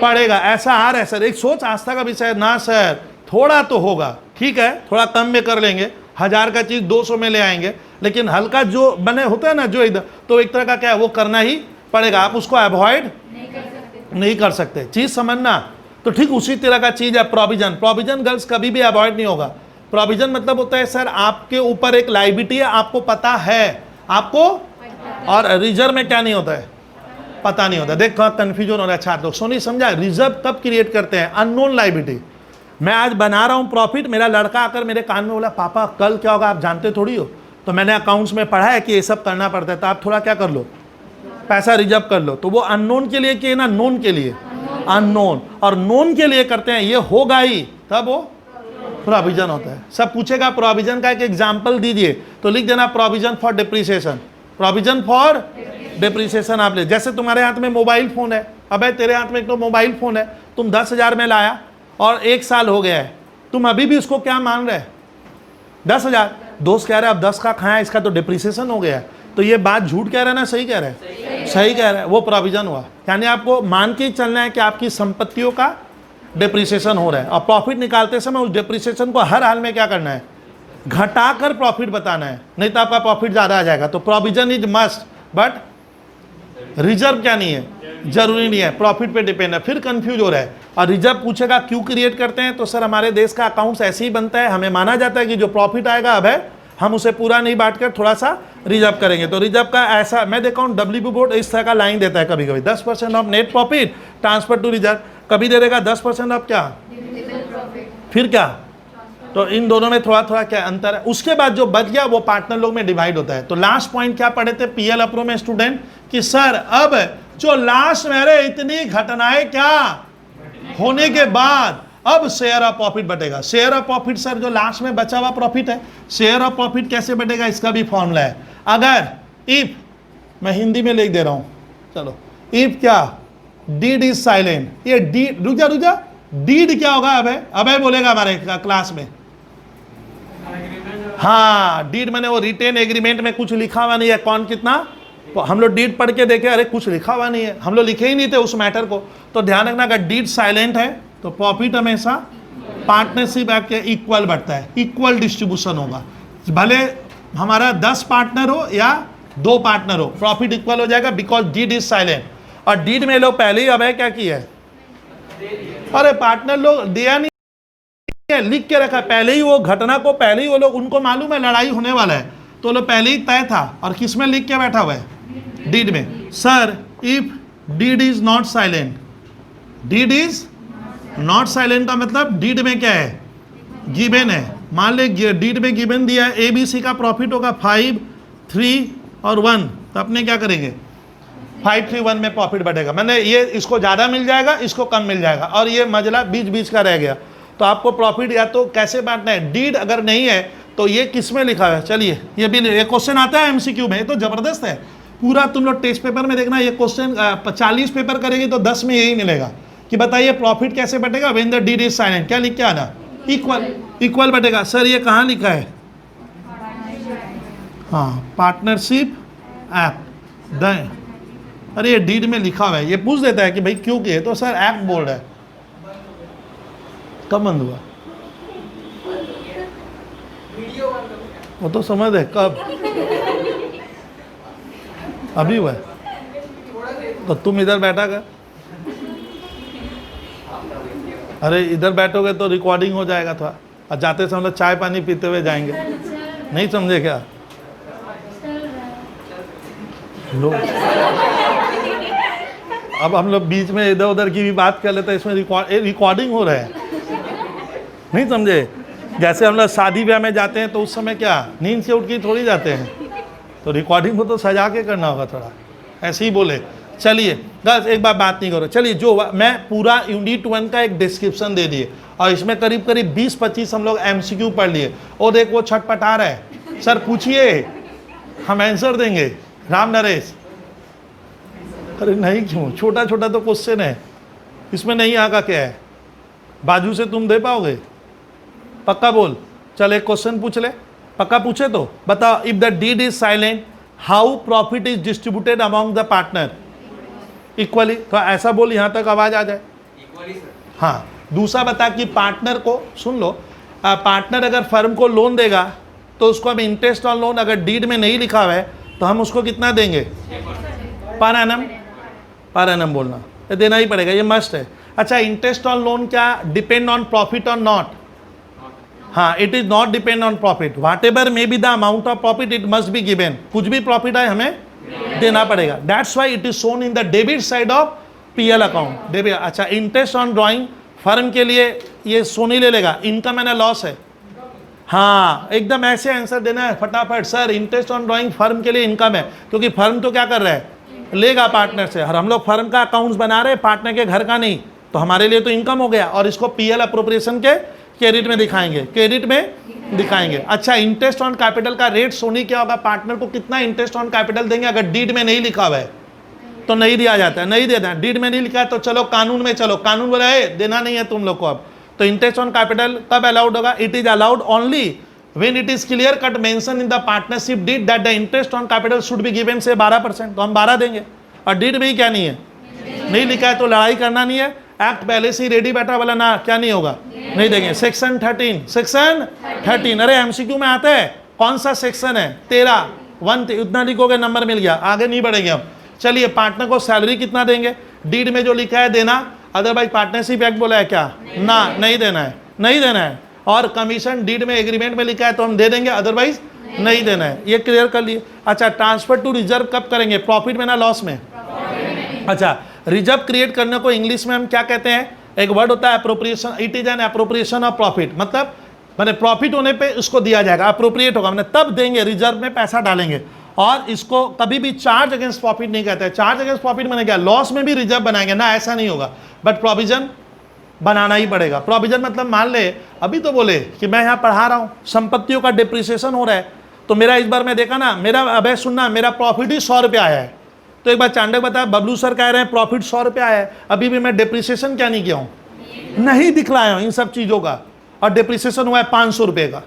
पड़ेगा। ऐसा आ रहा है सर, एक सोच आस्था का विषय ना सर, थोड़ा तो होगा, ठीक है थोड़ा कम में कर लेंगे, 1000 का चीज़ 200 में ले आएंगे, लेकिन हल्का जो बने होता है ना जो इधर, तो एक तरह का क्या है वो करना ही पड़ेगा, आप उसको अवॉइड नहीं कर सकते। चीज़ समझना। तो ठीक उसी तरह का चीज़ है प्रोविजन। प्रोविजन गर्ल्स कभी भी अवॉइड नहीं होगा। प्रोविजन मतलब होता है सर आपके ऊपर एक लायबिलिटी है, आपको पता है आपको, और रिजर्व में क्या नहीं होता है, पता नहीं होता। देखो कंफ्यूजन हो रहा है छात्र लोग, सोनी समझा, रिजर्व कब क्रिएट करते हैं, अननोन लायबिलिटी। मैं आज बना रहा हूँ प्रॉफिट, मेरा लड़का आकर मेरे कान में बोला पापा कल क्या होगा आप जानते थोड़ी हो, तो मैंने अकाउंट्स में पढ़ा है कि ये सब करना पड़ता है, तो आप थोड़ा क्या कर लो, पैसा रिजर्व कर लो। तो वो अननोन के लिए कि ना नोन के लिए, अननोन, और नोन के लिए करते हैं, ये होगा ही तब वो प्रोविजन होता है। सब पूछेगा प्रोविजन का एक एग्जाम्पल दीजिए, तो लिख देना provision for depreciation, provision for depreciation. आप ले, जैसे तुम्हारे हाथ में मोबाइल फ़ोन है, अबे तेरे हाथ में एक तो मोबाइल फ़ोन है, तुम 10,000 में लाया और 1 साल हो गया है, तुम अभी भी उसको क्या मान रहे, 10,000। दोस्त कह रहे हैं अब 10 का खाया, इसका तो डिप्रिसिएशन हो गया है। तो ये बात झूठ कह रहे हैं ना सही कह रहे हैं, सही कह रहे हैं, वो प्रोविजन हुआ। यानी आपको मान के ही चलना है कि आपकी संपत्तियों का डिप्रिसिएशन हो रहा है, और प्रॉफिट निकालते समय उस डिप्रिसिएशन को हर हाल में क्या करना है, घटाकर प्रॉफिट बताना है, नहीं तो आपका प्रॉफिट ज़्यादा आ जाएगा। तो provision is must, but reserve क्या नहीं है, जरूरी नहीं है, प्रॉफिट पे डिपेंड है। फिर कंफ्यूज हो रहा है। और रिजर्व पूछेगा क्यों क्रिएट करते हैं, तो सर हमारे देश का अकाउंट्स ऐसे ही बनता है, हमें माना जाता है कि जो प्रॉफिट आएगा अब है हम उसे पूरा नहीं बांटकर थोड़ा सा रिजर्व करेंगे। तो रिजर्व का ऐसा मैं देखा हूँ, डब्ल्यूबी बोर्ड इस तरह का लाइन देता है कभी कभी, 10% of net profit transfer to reserve. कभी दे देगा 10% ऑफ क्या, फिर क्या, तो इन दोनों में थोड़ा थोड़ा क्या अंतर है। उसके बाद जो बच गया वो पार्टनर लोग में डिवाइड होता है। तो लास्ट पॉइंट क्या पढ़े थे पीएल अप्रो में स्टूडेंट, कि सर अब जो लास्ट में अरे इतनी घटनाएं क्या होने के बाद अब शेयर ऑफ प्रॉफिट बटेगा। शेयर ऑफ प्रॉफिट सर जो लास्ट में बचा हुआ प्रॉफिट है, शेयर ऑफ प्रॉफिट कैसे बटेगा इसका भी फॉर्मूला है। अगर इफ, मैं हिंदी में लिख दे रहा हूं, चलो, इफ क्या, डीड इज साइलेंट, ये डीड, रुक जा, डीड क्या होगा, अबे बोलेगा हमारे क्लास में, हाँ डीड मैंने वो रिटेन एग्रीमेंट में कुछ लिखा हुआ नहीं है, कौन कितना, हम लोग डीड पढ़ के देखे, अरे कुछ लिखा हुआ नहीं है, हम लोग लिखे ही नहीं थे उस मैटर को। तो ध्यान रखना अगर डीड साइलेंट है तो प्रॉफिट हमेशा पार्टनरशिप एक्ट के इक्वल बढ़ता है, इक्वल डिस्ट्रीब्यूशन होगा, भले हमारा 10 पार्टनर हो या 2 पार्टनर हो, प्रॉफिट इक्वल हो जाएगा बिकॉज डीड इज साइलेंट। और डीड में लोग पहले ही अब है क्या किया है, अरे पार्टनर लोग दिया नहीं है, लिख के रखा पहले ही, वो घटना को पहले ही वो लोग, उनको मालूम है लड़ाई होने वाला है, तो लोग पहले ही तय था। और किस में लिख के बैठा हुआ है, डीड में। Sir if deed is not silent, deed is not silent का मतलब डीड में क्या है, गिवन है। मान ले डीड में गिवन दिया है एबीसी का प्रॉफिट होगा 5, 3 और 1, तो अपने क्या करेंगे 5, 3, 1 में प्रॉफिट बढ़ेगा। मैंने ये इसको ज़्यादा मिल जाएगा, इसको कम मिल जाएगा, और ये मजला बीच बीच का रह गया। तो आपको प्रॉफिट या तो कैसे बांटना है, डीड अगर नहीं है तो ये किस में लिखा है, चलिए ये भी ये क्वेश्चन आता है एमसीक्यू में, ये तो ज़बरदस्त है पूरा। तुम लोग टेस्ट पेपर में देखना, ये क्वेश्चन 40 पेपर करेंगे तो 10 में यही मिलेगा कि बताइए प्रॉफिट कैसे बटेगा when the deed is silent, क्या लिख के आना, इक्वल, इक्वल बटेगा। सर ये कहाँ लिखा है, हाँ पार्टनरशिप एक्ट द, अरे ये डीड में लिखा हुआ है, ये पूछ देता है कि भाई क्यों किए, तो सर एक्ट बोल रहा है। कब बंद हुआ, वो तो समझ है कब, अभी हुआ है, तो तुम इधर बैठा कर, अरे इधर बैठोगे तो रिकॉर्डिंग हो जाएगा थोड़ा, और जाते समय लोग चाय पानी पीते हुए जाएंगे, नहीं समझे क्या लो। अब हम लोग बीच में इधर उधर की भी बात कर लेते हैं, इसमें रिकॉर्डिंग हो रहा है, नहीं समझे। जैसे हम लोग शादी ब्याह में जाते हैं तो उस समय क्या नींद से उठ के थोड़ी जाते हैं, तो रिकॉर्डिंग को तो सजा के करना होगा थोड़ा, ऐसे ही बोले। चलिए बस एक बार बात नहीं करो, चलिए जो मैं पूरा यूनिट 1 का एक डिस्क्रिप्शन दे दिए, और इसमें करीब करीब 20-25 हम लोग एमसीक्यू पढ़ लिए। और देख वो छटपटा रहा है, सर पूछिए हम आंसर देंगे, राम नरेश। अरे नहीं क्यों, छोटा छोटा तो क्वेश्चन है, इसमें नहीं आगा क्या है, बाजू से तुम दे पाओगे, पक्का बोल। चल एक क्वेश्चन पूछ ले, पक्का पूछे तो बताओ, if the deed is silent how profit is distributed among the partner, equally. तो ऐसा बोल, यहाँ तक आवाज आ जाए, हाँ। दूसरा बता कि पार्टनर को, सुन लो, पार्टनर अगर फर्म को लोन देगा तो उसको हम इंटरेस्ट ऑन लोन, अगर डीड में नहीं लिखा हुआ है तो हम उसको कितना देंगे, पर एनम, पर एनम बोलना, ये देना ही पड़ेगा, ये मस्ट है। अच्छा इंटरेस्ट ऑन लोन क्या डिपेंड ऑन प्रॉफिट और नॉट, हाँ it is not depend on profit, whatever may be the amount of profit it must be given, कुछ भी प्रॉफिट आए हमें देना पड़ेगा, that's why it is shown in the debit side of PL account, debit. अच्छा interest on drawing firm के लिए ये सोनी ले लेगा, इनकम एंड लॉस है, हाँ एकदम ऐसे आंसर देना है फटाफट। Sir interest on drawing firm के लिए इनकम है, क्योंकि फर्म तो क्या कर रहा है, लेगा पार्टनर से, और हम लोग फर्म का अकाउंट्स बना रहे हैं, पार्टनर के घर का नहीं, तो हमारे लिए तो इनकम हो गया, और इसको पीएल अप्रोप्रिएशन के क्रेडिट में दिखाएंगे, क्रेडिट में दिखाएंगे। अच्छा इंटरेस्ट ऑन कैपिटल का रेट सोनी क्या होगा, पार्टनर को कितना इंटरेस्ट ऑन कैपिटल देंगे, अगर डीड में नहीं लिखा हुआ है तो नहीं दिया जाता है, नहीं देना है, डीड में नहीं लिखा है तो चलो कानून में चलो, कानून बोला है देना नहीं है तुम लोग को अब, तो इंटरेस्ट ऑन कैपिटल कब अलाउड होगा, it is allowed only when it is clear cut mention in the partnership deed that the interest on capital should be given से 12%, तो हम 12 देंगे, और डीड में ही क्या नहीं है, नहीं लिखा है तो लड़ाई करना नहीं है, एक्ट पहले से ही रेडी बैठा वाला ना, क्या नहीं होगा, नहीं देंगे। सेक्शन 13, सेक्शन 13, अरे एमसीक्यू में आता है, कौन सा सेक्शन है, 13, 1 उतना लिखोगे नंबर मिल गया, आगे नहीं बढ़ेंगे हम। चलिए पार्टनर को सैलरी कितना देंगे, डीड में जो लिखा है देना, अदरवाइज पार्टनरशिप एक्ट बोला है क्या, ना नहीं देना है, नहीं देना है, और कमीशन डीड में एग्रीमेंट में लिखा है तो हम दे देंगे, अदरवाइज नहीं देना है, ये क्लियर कर लिए। अच्छा ट्रांसफर टू रिजर्व कब करेंगे, प्रॉफिट में ना लॉस में, अच्छा रिजर्व क्रिएट करने को इंग्लिश में हम क्या कहते हैं, एक वर्ड होता है appropriation, it is an appropriation of profit, मतलब मैंने प्रॉफिट होने पे इसको दिया जाएगा, अप्रोप्रिएट होगा, मैंने तब देंगे, रिजर्व में पैसा डालेंगे। और इसको कभी भी चार्ज अगेंस्ट प्रॉफिट नहीं कहते हैं। चार्ज अगेंस्ट प्रॉफिट मैंने क्या, लॉस में भी रिजर्व बनाएंगे ना, ऐसा नहीं होगा, बट प्रोविजन बनाना ही पड़ेगा। प्रोविजन मतलब मान ले अभी तो बोले कि मैं यहाँ पढ़ा रहा हूँ, संपत्तियों का डिप्रिसिएशन हो रहा है, तो मेरा इस बार मैं देखा ना, मेरा अबे सुनना, मेरा प्रॉफिट ही 100 रुपया आया है, तो एक बार चांडक बताया, बबलू सर कह रहे हैं प्रॉफिट 100 रुपया आया है, अभी भी मैं डिप्रिसिएशन क्या नहीं किया हूँ, नहीं दिखलाया हूँ इन सब चीज़ों का, और डिप्रिसिएशन हुआ है 500 रुपये का,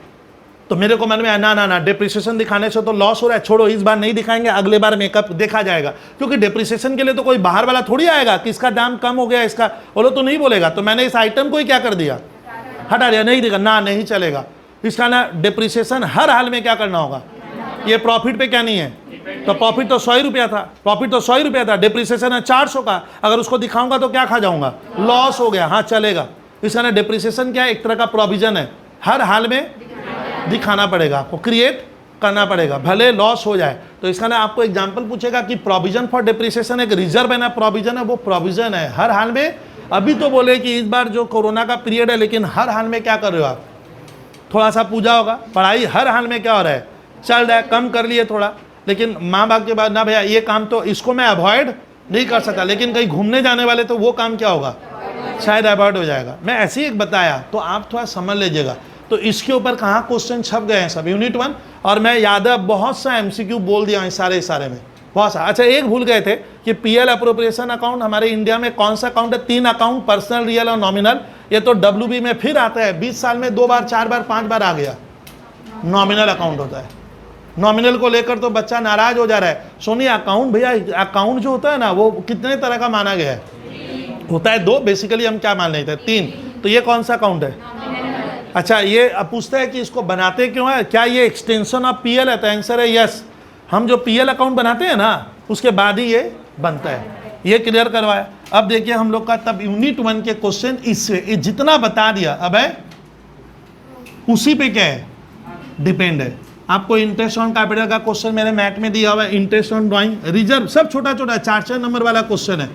तो मेरे को मन में आया ना डिप्रिसिएशन दिखाने से तो लॉस हो रहा है, छोड़ो इस बार नहीं दिखाएंगे, अगले बार मेकअप देखा जाएगा, क्योंकि डिप्रिसिएशन के लिए तो कोई बाहर वाला थोड़ी आएगा कि इसका दाम कम हो गया, इसका बोलो तो नहीं बोलेगा, तो मैंने इस आइटम को ही क्या कर दिया, हटा दिया, नहीं दिखा ना, नहीं चलेगा इसका ना, डिप्रिसिएशन हर हाल में क्या करना होगा, ये प्रॉफिट पे क्या नहीं है, तो प्रॉफिट तो 100 रुपया था, प्रॉफिट तो 100 रुपया था, डिप्रिसिएशन है 400 का, अगर उसको दिखाऊंगा तो क्या खा जाऊंगा, लॉस हो गया, हाँ चलेगा। इसका ना डिप्रिसिएशन क्या है, एक तरह का प्रोविजन है, हर हाल में दिखाना पड़ेगा, आपको क्रिएट करना पड़ेगा, भले लॉस हो जाए। तो इसका ना आपको एग्जांपल पूछेगा कि प्रोविजन फॉर डिप्रिसिएशन एक रिजर्व है ना, प्रोविजन है, वो प्रोविजन है हर हाल में। अभी तो बोले कि इस बार जो कोरोना का पीरियड है, लेकिन हर हाल में क्या कर रहे हो आप, थोड़ा सा पूजा होगा, पढ़ाई हर हाल में क्या हो रहा है, चल रहा है, कम कर लिए थोड़ा, लेकिन माँ बाप के बाद ना भैया ये काम तो इसको मैं अवॉइड नहीं कर सकता, लेकिन कहीं घूमने जाने वाले तो वो काम क्या होगा, शायद अवॉइड हो जाएगा। मैं ऐसे ही एक बताया तो आप थोड़ा समझ लीजिएगा। तो इसके ऊपर कहाँ क्वेश्चन छप गए हैं सब, यूनिट 1, और मैं याद है बहुत सा एमसीक्यू बोल दिया है सारे में, बहुत सा। अच्छा एक भूल गए थे कि पीएल अप्रोप्रिएशन अकाउंट हमारे इंडिया में कौन सा अकाउंट है, 3 अकाउंट, पर्सनल, रियल और नॉमिनल। ये तो डब्ल्यूबी में फिर आता है, 20 साल में 2 बार 4 बार 5 बार आ गया, नॉमिनल अकाउंट होता है। नॉमिनल को लेकर तो बच्चा नाराज हो जा रहा है, सोनी अकाउंट भैया, अकाउंट जो होता है ना वो कितने तरह का माना गया है, होता है 2, बेसिकली हम क्या मान लेते हैं 3, तो ये कौन सा अकाउंट है। अच्छा ये अब पूछता है कि इसको बनाते क्यों है, क्या ये एक्सटेंशन ऑफ पीएल है, तो आंसर है यस, हम जो पीएल अकाउंट बनाते हैं ना उसके बाद ही ये बनता है, ये क्लियर करवाया। अब देखिए हम लोग का तब यूनिट 1 के क्वेश्चन इससे जितना बता दिया, अब है उसी पे क्या है डिपेंड है। आपको इंटरेस्ट ऑन कैपिटल का क्वेश्चन मेरे मैथ में दिया हुआ है, इंटरेस्ट ऑन ड्राइंग, रिजर्व, सब छोटा छोटा 4 नंबर वाला क्वेश्चन है,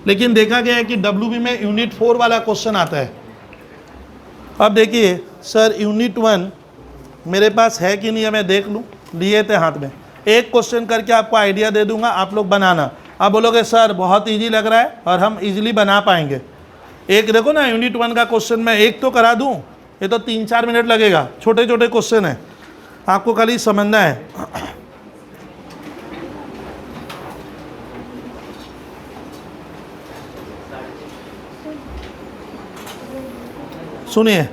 लेकिन देखा गया है कि डब्ल्यूबी में यूनिट 4 वाला क्वेश्चन आता है। अब देखिए सर यूनिट 1 मेरे पास है कि नहीं है, मैं देख लूँ, लिए थे हाथ में, एक क्वेश्चन करके आपको आइडिया दे दूंगा, आप लोग बनाना। आप बोलोगे सर बहुत इजी लग रहा है और हम इजीली बना पाएंगे। एक देखो ना यूनिट 1 का क्वेश्चन मैं एक तो करा दूं, ये तो 3-4 मिनट लगेगा, छोटे छोटे क्वेश्चन है, आपको खाली समझना है। सुनिए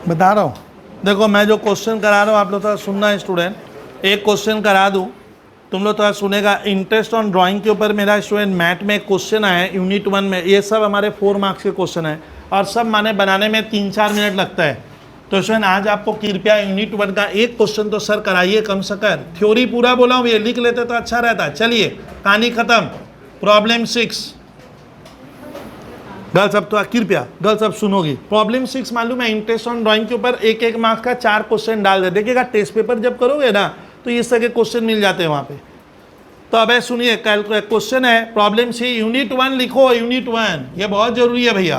बता रहा हूँ, देखो मैं जो क्वेश्चन करा रहा हूँ आप लोग थोड़ा सुनना है स्टूडेंट। एक क्वेश्चन करा दूँ, तुम लोग थोड़ा सुनेगा। इंटरेस्ट ऑन ड्राइंग के ऊपर मेरा स्टूडेंट मैथ में एक क्वेश्चन आया है यूनिट 1 में, ये सब हमारे 4 मार्क्स के क्वेश्चन है और सब माने बनाने में 3-4 मिनट लगता है। तो स्टूडेंट आज आपको कृपया यूनिट 1 का एक क्वेश्चन तो सर कराइए कम से कम, थ्योरी पूरा बोला हूँ, ये लिख लेते तो अच्छा रहता। चलिए कहानी खत्म। प्रॉब्लम 6 गर्ल्स, अब तो कृपया गर्ल्स अब सुनोगी। प्रॉब्लम 6 मालूम है इंटरेस्ट ऑन ड्राइंग के ऊपर 1-1 मार्क्स का 4 क्वेश्चन डाल दे। देखिएगा टेस्ट पेपर जब करोगे ना तो इस तरह के क्वेश्चन मिल जाते हैं वहाँ पे। तो अब सुनिए क्वेश्चन है प्रॉब्लम 6 यूनिट 1 लिखो, यूनिट 1 ये बहुत जरूरी है भैया,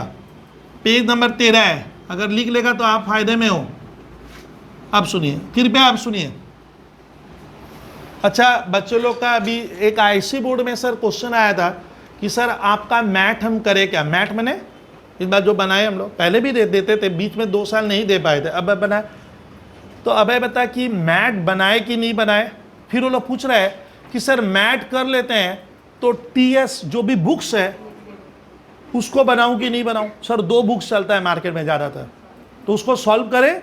पेज नंबर 13 है, अगर लिख लेगा तो आप फायदे में हो। अब सुनिए कृपया, आप सुनिए। अच्छा बच्चों लोग का अभी एक आईसी बोर्ड में सर क्वेश्चन आया था कि सर आपका मैथ हम करें क्या। मैथ मैंने इस बार जो बनाए हम लोग पहले भी देते थे, बीच में 2 साल नहीं दे पाए थे, अब बनाए। तो अब बता कि मैथ बनाए कि नहीं बनाए। फिर वो लोग पूछ रहे हैं कि सर मैथ कर लेते हैं तो टीएस जो भी बुक्स है उसको बनाऊं कि नहीं बनाऊं। सर 2 बुक्स चलता है मार्केट में ज़्यादातर, तो उसको सॉल्व करें।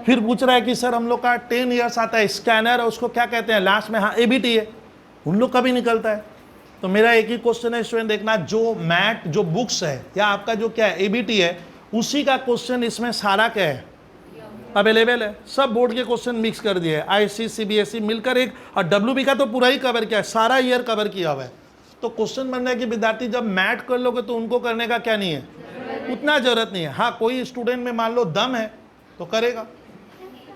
फिर पूछ रहा है कि सर हम लोग का 10 ईयर्स आता है स्कैनर, उसको क्या कहते हैं लास्ट में, हाँ एबीटी है, उन लोग का भी निकलता है। तो मेरा एक ही क्वेश्चन है स्टूडेंट, देखना जो मैथ जो बुक्स है या आपका जो क्या है एबीटी है, उसी का क्वेश्चन इसमें सारा क्या है अवेलेबल है, सब बोर्ड के क्वेश्चन मिक्स कर दिए, आईसी सीबीएसई मिलकर एक, और डब्ल्यूबी का तो पूरा ही कवर किया है, सारा ईयर कवर किया हुआ है। तो क्वेश्चन बन रहा है कि विद्यार्थी जब मैट कर लोगे तो उनको करने का क्या नहीं है, उतना जरूरत नहीं है। हाँ, कोई स्टूडेंट में मान लो दम है तो करेगा,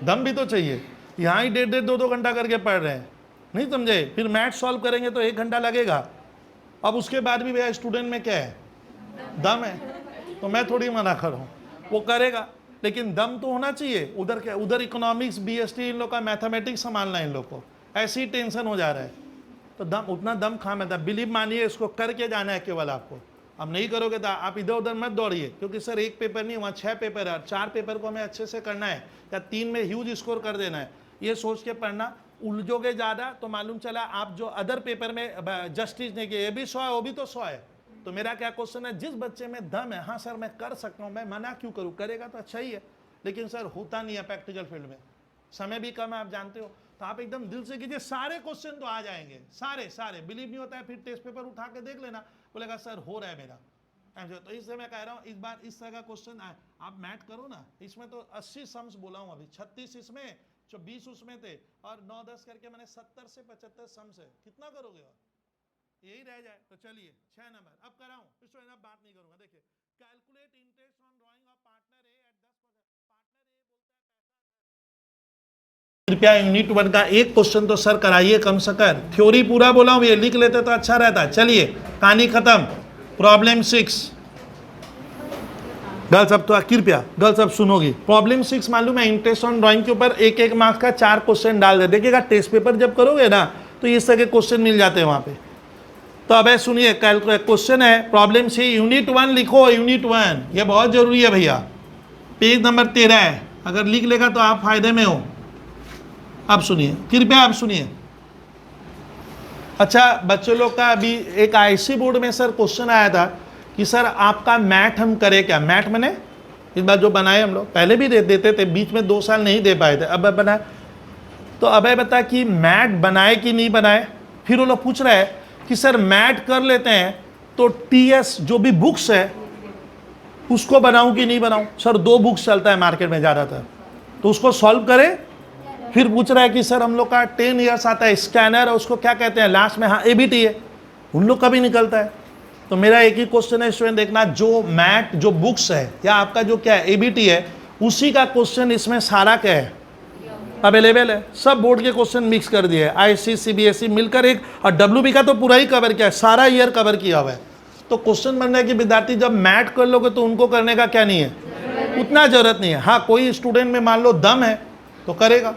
दम भी तो चाहिए। यहाँ ही 1.5-2 घंटा करके पढ़ रहे हैं, नहीं समझे, फिर मैथ सॉल्व करेंगे तो 1 घंटा लगेगा। अब उसके बाद भी भैया स्टूडेंट में क्या है, दम है, तो मैं थोड़ी मना कर रहा हूँ, वो करेगा, लेकिन दम तो होना चाहिए। उधर क्या, उधर इकोनॉमिक्स बीएसटी इन लोग का, मैथमेटिक्स संभालना है इन लोग को, ऐसे ही टेंशन हो जा रहा है। तो दम, उतना दम खा में था, बिलीव मानिए, इसको करके जाना है केवल आपको। अब नहीं करोगे तो आप इधर उधर मत दौड़िए, क्योंकि सर 1 पेपर नहीं, वहाँ 6 पेपर है, 4 पेपर को हमें अच्छे से करना है, या 3 में ह्यूज स्कोर कर देना है, ये सोच के पढ़ना। उलझोगे ज़्यादा तो मालूम चला आप जो अदर पेपर में जस्टिस ने किया, ये भी 100 है, वो भी तो 100 है। तो मेरा क्या क्वेश्चन है, जिस बच्चे में दम है, हाँ सर मैं कर सकता हूँ, मैं मना क्यों करूँ, करेगा तो अच्छा ही है, लेकिन सर होता नहीं है प्रैक्टिकल फील्ड में, समय भी कम है, आप जानते हो। तो आप एकदम दिल से कीजिए, सारे क्वेश्चन तो आ जाएंगे, सारे। बिलीव नहीं होता है फिर टेस्ट पेपर उठा के देख लेना, बोलेगा सर हो रहा है मेरा। तो इससे मैं कह रहा हूँ इस बार इस तरह का क्वेश्चन आए, आप मैथ करो ना, इसमें तो 80 सम्स बोला हूँ अभी, 36 इसमें, 20 उसमें थे, और 9-10 करके मैंने 70 से 75 सम्स है, कितना करोगे और यही रह जाए। तो चलिए 6 नंबर अब कराऊं, इसको अब बात नहीं करूंगा। देखिए, calculate interest on drawing of partner A at 10%। कृपया यूनिट 1 का एक क्वेश्चन तो सर कराइए कम से कम, थ्योरी पूरा बोला हूं, ये लिख लेते तो अच्छा रहता। चलिए कहानी खत्म। प्रॉब्लम 6, गर्ल्स अब तो कृपया गर्ल्स अब सुनोगी। प्रॉब्लम 6 मालूम है, इंटरेस्ट ऑन ड्राइंग के ऊपर 1-1 मार्क्स का 4 क्वेश्चन डाल दे। देखिएगा टेस्ट पेपर जब करोगे ना तो इस तरह के क्वेश्चन मिल जाते हैं वहां पे। तो अब सुनिए, क्वेश्चन है प्रॉब्लम 6, यूनिट 1 लिखो, यूनिट 1 ये बहुत जरूरी है भैया, पेज नंबर 13 है, अगर लिख लेगा तो आप फायदे में हो। अब सुनिए कृपया, अब सुनिए। अच्छा बच्चों लोग का अभी एक आईसी बोर्ड में सर क्वेश्चन आया था कि सर आपका मैथ हम करें क्या। मैथ मैंने इस बार जो बनाए हम लोग पहले भी दे देते थे, बीच में 2 साल नहीं दे पाए थे, अब बनाए। तो अब बता कि मैथ बनाए कि नहीं बनाए। फिर वो लोग पूछ रहे हैं कि सर मैथ कर लेते हैं तो टीएस जो भी बुक्स है उसको बनाऊं कि नहीं बनाऊं। सर 2 बुक्स चलता है मार्केट में ज़्यादातर, तो उसको सॉल्व करें। फिर पूछ रहा है कि सर हम लोग का 10 ईयर्स आता है स्कैनर, और उसको क्या कहते हैं लास्ट में, हाँ एबीटी है, उन लोग का भी निकलता है। तो मेरा एक ही क्वेश्चन है स्टूडेंट, देखना जो मैथ जो बुक्स है या आपका जो क्या है एबीटी है, उसी का क्वेश्चन इसमें सारा क्या है, अवेलेबल है, सब बोर्ड के क्वेश्चन मिक्स कर दिए, आईसी सीबीएसई मिलकर एक, और डब्ल्यूबी का तो पूरा ही कवर किया है, सारा ईयर कवर किया हुआ है। तो क्वेश्चन बन रहा है कि विद्यार्थी जब मैथ कर लोगे तो उनको करने का क्या नहीं है, उतना जरूरत नहीं है। हाँ, कोई स्टूडेंट में मान लो दम है तो करेगा,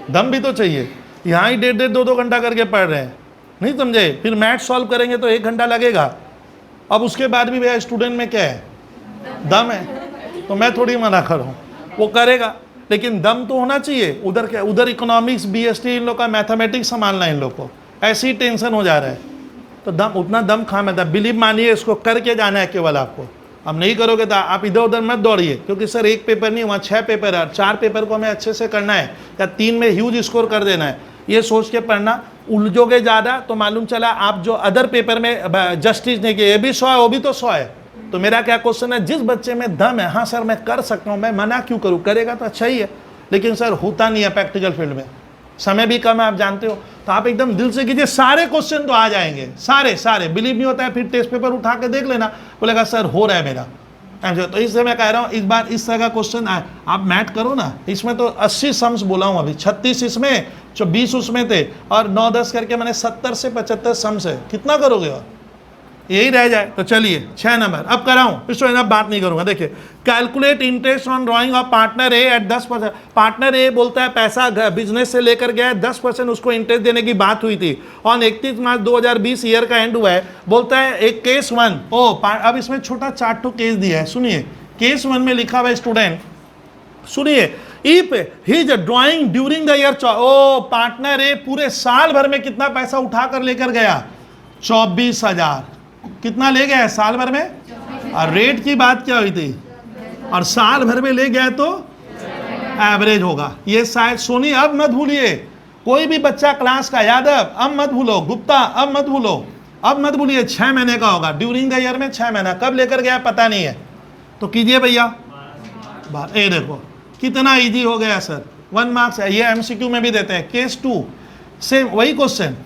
दम भी तो चाहिए। यहाँ ही 1.5-2 घंटा करके पढ़ रहे हैं, नहीं समझे, फिर मैथ सॉल्व करेंगे तो 1 घंटा लगेगा। अब उसके बाद भी भैया स्टूडेंट में क्या है, दम है, तो मैं थोड़ी मना कर रहा हूँ, वो करेगा, लेकिन दम तो होना चाहिए। उधर क्या, उधर इकोनॉमिक्स बीएसटी इन लोग का, मैथमेटिक्स संभालना है इन लोग को, ऐसे ही टेंशन हो जा रहा है। तो दम, उतना दम खा में था, बिलीव मानिए, इसको करके जाना है केवल आपको। अब नहीं करोगे तो आप इधर उधर मत दौड़िए, क्योंकि सर 1 पेपर नहीं, वहाँ 6 पेपर है, 4 पेपर को हमें अच्छे से करना है, या 3 में ह्यूज स्कोर कर देना है, ये सोच के पढ़ना। उलझोगे ज़्यादा तो मालूम चला आप जो अदर पेपर में जस्टिस ने किया, ये भी 100 है, वो भी तो 100 है। तो मेरा क्या क्वेश्चन है, जिस बच्चे में दम है, हाँ सर मैं कर सकता हूँ, मैं मना क्यों करूँ, करेगा तो अच्छा ही है, लेकिन सर होता नहीं है प्रैक्टिकल फील्ड में, समय भी कम है, आप जानते हो। तो आप एकदम दिल से कीजिए, सारे क्वेश्चन तो आ जाएंगे, सारे। बिलीव नहीं होता है फिर टेस्ट पेपर उठा के देख लेना, बोलेगा सर हो रहा है मेरा। तो इससे मैं कह रहा हूँ इस बार इस तरह का क्वेश्चन आए, आप मैथ करो ना, इसमें तो 80 सम्स बोला हूँ अभी, 36 इसमें, 20 उसमें थे, और 9-10 करके मैंने 70 से 75 सम्स है, कितना करोगे और यही रह जाए। तो चलिए 6 नंबर अब कराऊं, इसको अब बात नहीं करूंगा। देखिए, calculate interest on drawing of partner A at 10%। Partner A बोलता है पैसा बिजनेस से लेकर गया है, 10% उसको इंटरेस्ट देने की बात हुई थी, और 31 मार्च 2020 ईयर का एंड हुआ है। बोलता है एक केस 1, अब इसमें छोटा 4 केस दिया है, सुनिए। केस 1 में लिखा हुआ है स्टूडेंट, सुनिए, if his drawing during the year, partner A पूरे साल भर में कितना पैसा उठा कर लेकर गया, 24,000। कितना ले गया है साल भर में, और रेट की बात क्या हुई थी, और साल भर में ले गया तो एवरेज होगा। ये शायद सोनी अब मत भूलिए, कोई भी बच्चा क्लास का, यादव अब मत भूलो, गुप्ता अब मत भूलो, अब मत भूलिए, 6 महीने का होगा, ड्यूरिंग द ईयर में 6 महीना, कब लेकर गया पता नहीं है। तो कीजिए भैया, ये देखो कितना इजी हो गया सर, 1 मार्क्स है। ये एमसीक्यू में भी देते हैं। केस 2 सेम वही क्वेश्चन,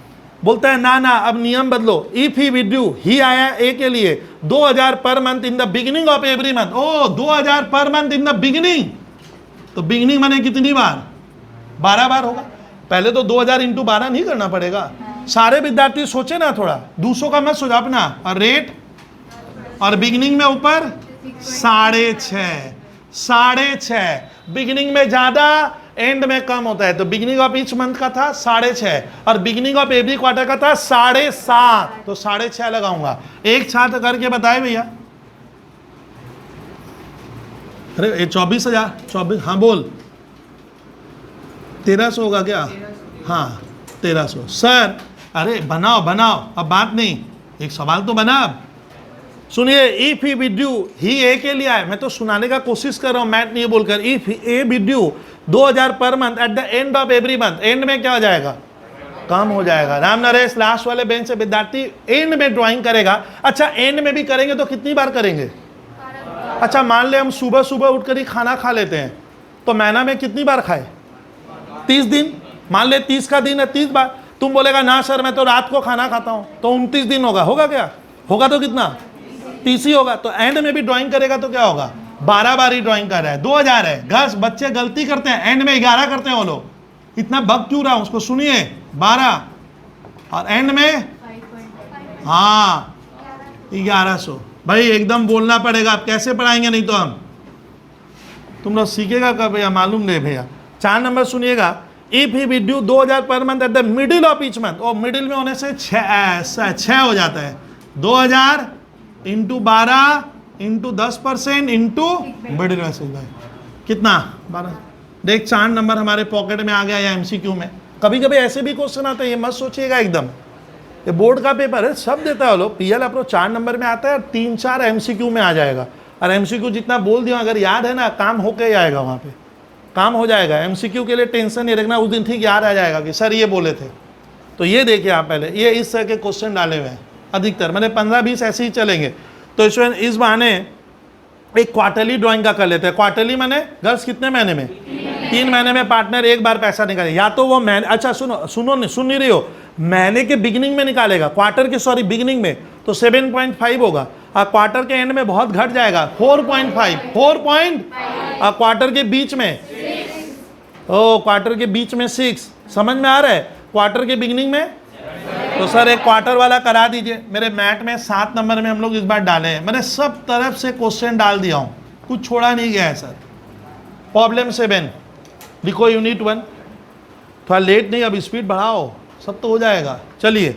बोलता है ना ना अब नियम बदलो। इफ ही विड्यू, ही आया ए के लिए 2000 per month in the beginning of every month. ओ 2000 per month in the beginning, तो बिगिनिंग माने कितनी बार, 12 बार होगा। पहले तो 2000 इंटू 12 नहीं करना पड़ेगा। सारे विद्यार्थी सोचे ना थोड़ा, 200 का मत सोचा अपना, और रेट और बिगिनिंग में ऊपर 6.5, 6.5। बिगिनिंग में ज्यादा एंड में कम होता है, तो बिगिनिंग ऑफ ईच मंथ का था 6.5 और बिगिनिंग ऑफ एवरी क्वार्टर का था 7.5, तो 6.5 लगाऊंगा। एक छात्र करके बताए भैया। अरे ये 24,000, 24, हाँ बोल, 1300 होगा क्या? हाँ 1300 सर। अरे बनाओ बनाओ, अब बात नहीं, एक सवाल तो बना। अब सुनिए, इफ ही विड्यू, ही ए के लिए आए, मैं तो सुनाने का कोशिश कर रहा हूं, मैथ नहीं बोलकर। If A withdrew 2000 per month at the end of every month, end में क्या हो जाएगा, कम हो जाएगा। राम नरेश लास्ट वाले बेंच से विद्यार्थी एंड में ड्राइंग करेगा। अच्छा एंड में भी करेंगे तो कितनी बार करेंगे? अच्छा मान ले हम सुबह सुबह उठकर ही खाना खा लेते हैं, तो महीना में कितनी बार खाए? 30 दिन। मान ले 30 का दिन है, 30 बार। तुम बोलेगा ना सर मैं तो रात को खाना खाता हूं, तो 29 दिन होगा। होगा क्या? होगा तो कितना? 30 ही होगा। तो एंड में भी ड्राइंग करेगा तो क्या होगा? 12 बार ही ड्राइंग कर रहा है। 2000 है। घस बच्चे गलती करते हैं, एंड में 11 करते हैं वो लोग। इतना बग क्यों रहा हूं उसको सुनिए। 12 और एंड में हाँ 1100। भाई एकदम बोलना पड़ेगा, आप कैसे पढ़ाएंगे, नहीं तो हम तुम लोग सीखेगा कब भैया, मालूम नहीं भैया। 4 नंबर सुनिएगा, if he withdrew 2000 per month at the middle of each month, और मिडिल में होने से 6 हो जाता है। 2000 इंटू 12 इंटू 10% इंटू मिडिल में से कितना 12। देख 4 नंबर हमारे पॉकेट में आ गया या एमसीक्यू में। कभी कभी ऐसे भी क्वेश्चन आते हैं, ये मत सोचिएगा एकदम, ये बोर्ड का पेपर है, सब देता है लोग। पीएल अप्रोच 4 नंबर में आता है और 3-4 एमसीक्यू में आ जाएगा। और एमसीक्यू जितना बोल दिया अगर याद है ना, काम होके आएगा, वहाँ पे काम हो जाएगा। एमसीक्यू के लिए टेंशन नहीं रखना, उस दिन ठीक याद आ जाएगा कि सर ये बोले थे। तो ये देखिए आप पहले, ये इस तरह के क्वेश्चन डाले हुए हैं अधिकतर, मैंने 15-20 ऐसे ही चलेंगे। तो इस बहाने एक क्वार्टरली ड्राइंग का कर लेते हैं। क्वार्टरली माने गर्ल्स कितने महीने में? 3 महीने में पार्टनर एक बार पैसा निकाले, या तो वो महीने, अच्छा सुन नहीं रही हो, महीने के बिगिनिंग में निकालेगा, क्वार्टर के सॉरी बिगिनिंग में, तो 7.5 होगा। और क्वार्टर के एंड में बहुत घट जाएगा, 4.5 और क्वार्टर के बीच में क्वार्टर के बीच में 6। समझ में आ रहा है? क्वार्टर के बिगिनिंग में, तो सर एक क्वार्टर वाला करा दीजिए। मेरे मैथ में 7 नंबर में हम लोग इस बार डाले हैं, मैंने सब तरफ से क्वेश्चन डाल दिया हूँ, कुछ छोड़ा नहीं गया है सर। प्रॉब्लम 7 लिखो, यूनिट 1। थोड़ा लेट नहीं, अब स्पीड बढ़ाओ, सब तो हो जाएगा। चलिए,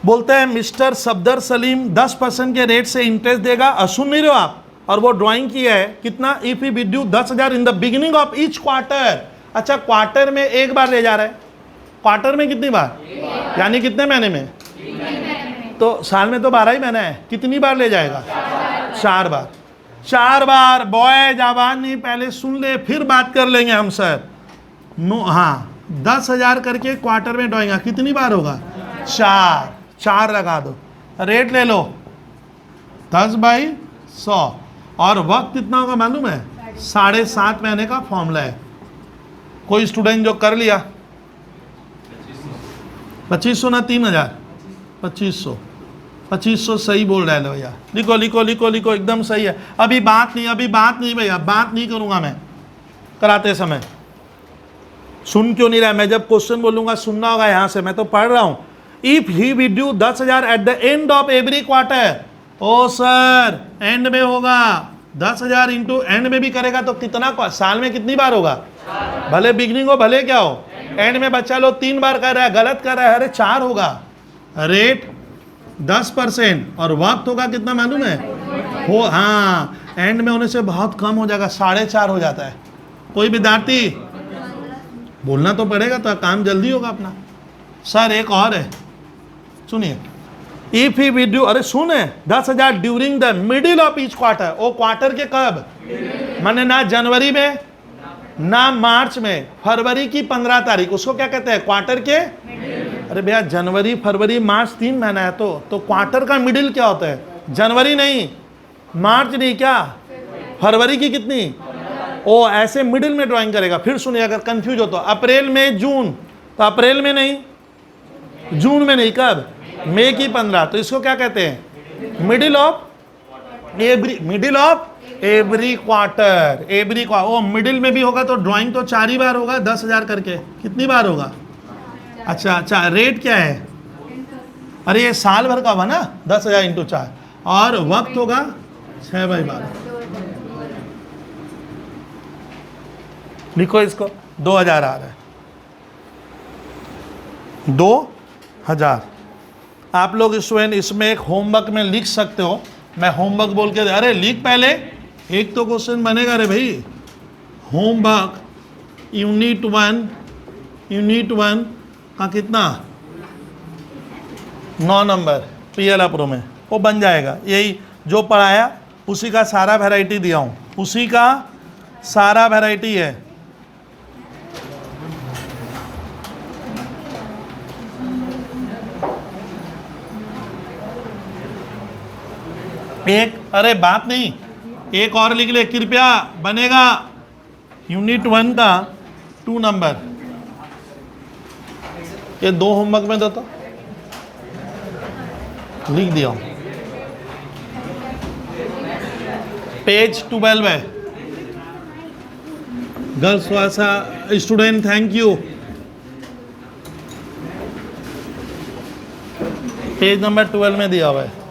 बोलते हैं मिस्टर सफदर सलीम 10% के रेट से इंटरेस्ट देगा। और सुन नहीं रहे हो आप? और वो ड्राइंग किया है कितना, if he withdrew 10,000 in the beginning of each quarter. अच्छा क्वार्टर में एक बार ले जा रहा है, क्वार्टर में कितनी बार, यानी कितने महीने में? तो साल में तो 12 ही महीना है, कितनी बार ले जाएगा? 4 बार। 4 बार। बॉयज आवाज नहीं, पहले सुन ले फिर बात कर लेंगे हम सर। नो हाँ 10,000 करके क्वार्टर में ड्राइंग कितनी बार होगा? 4 लगा दो, रेट ले लो 10/100। और वक्त कितना होगा मालूम है? 7.5 महीने का फॉर्मूला है। कोई स्टूडेंट जो कर लिया 2500 ना 3000, 2500 सही बोल रहा है भैया। लिखो लिखो लिखो लिखो, एकदम सही है। अभी बात नहीं भैया, बात नहीं करूंगा मैं कराते समय। सुन क्यों नहीं रहा है? मैं जब क्वेश्चन बोलूंगा सुनना होगा यहाँ से, मैं तो पढ़ रहा हूं। If he withdrew 10,000 at the end of every quarter, ओ सर एंड में होगा 10,000 इंटू एंड में भी करेगा तो कितना, साल में कितनी बार होगा? भले बिगनिंग हो भले क्या हो, एंड में बच्चा लोग 3 बार कर रहा है, गलत कर रहा है। अरे 4 होगा। रेट 10% और वक्त होगा कितना मालूम है? हो हाँ, एंड में होने से बहुत कम हो जाएगा, 4.5 हो जाता है। कोई विद्यार्थी बोलना तो पड़ेगा तो काम जल्दी होगा अपना। सर एक और है, सुनिए। इफ ही विड्यू, अरे सुने, 10,000 during the middle of each quarter. ओ क्वार्टर के कब? माने ना जनवरी में ना मार्च में, फरवरी की 15 तारीख, उसको क्या कहते हैं? क्वार्टर के। अरे भैया जनवरी फरवरी मार्च 3 महीना है, तो क्वार्टर का मिडिल क्या होता है? जनवरी नहीं, मार्च नहीं, क्या फरवरी की कितनी? ओ ऐसे मिडिल में ड्राइंग करेगा। फिर सुनिए, अगर कंफ्यूज हो तो अप्रैल मई जून, तो अप्रैल में नहीं, जून में नहीं, कब? मई की 15। तो इसको क्या कहते हैं? Middle of every quarter. ओ मिडिल में भी होगा तो ड्राइंग तो 4 ही बार होगा, 10,000 करके। कितनी बार होगा? अच्छा, रेट क्या है? अरे ये साल भर का होगा ना, 10,000 इंटू 4, और वक्त होगा 6/12। लिखो इसको, 2,000 आ रहा है, 2,000। आप लोग स्टूडेंट इसमें एक होमवर्क में लिख सकते हो। मैं होमवर्क बोल के, अरे लिख पहले, एक तो क्वेश्चन बनेगा। रे भाई, होमवर्क यूनिट वन का कितना? 9 नंबर पीएल अप्रो में वो बन जाएगा। यही जो पढ़ाया उसी का सारा वैरायटी दिया हूँ, उसी का सारा वैरायटी है। एक, अरे बात नहीं, एक और लिख ले कृपया, बनेगा यूनिट 1 का 2 नंबर। ये 2 होमवर्क में देता, लिख दिया हूं। पेज 12 है। Girls Vasa student, thank you. Page number 12 में दिया हुआ है।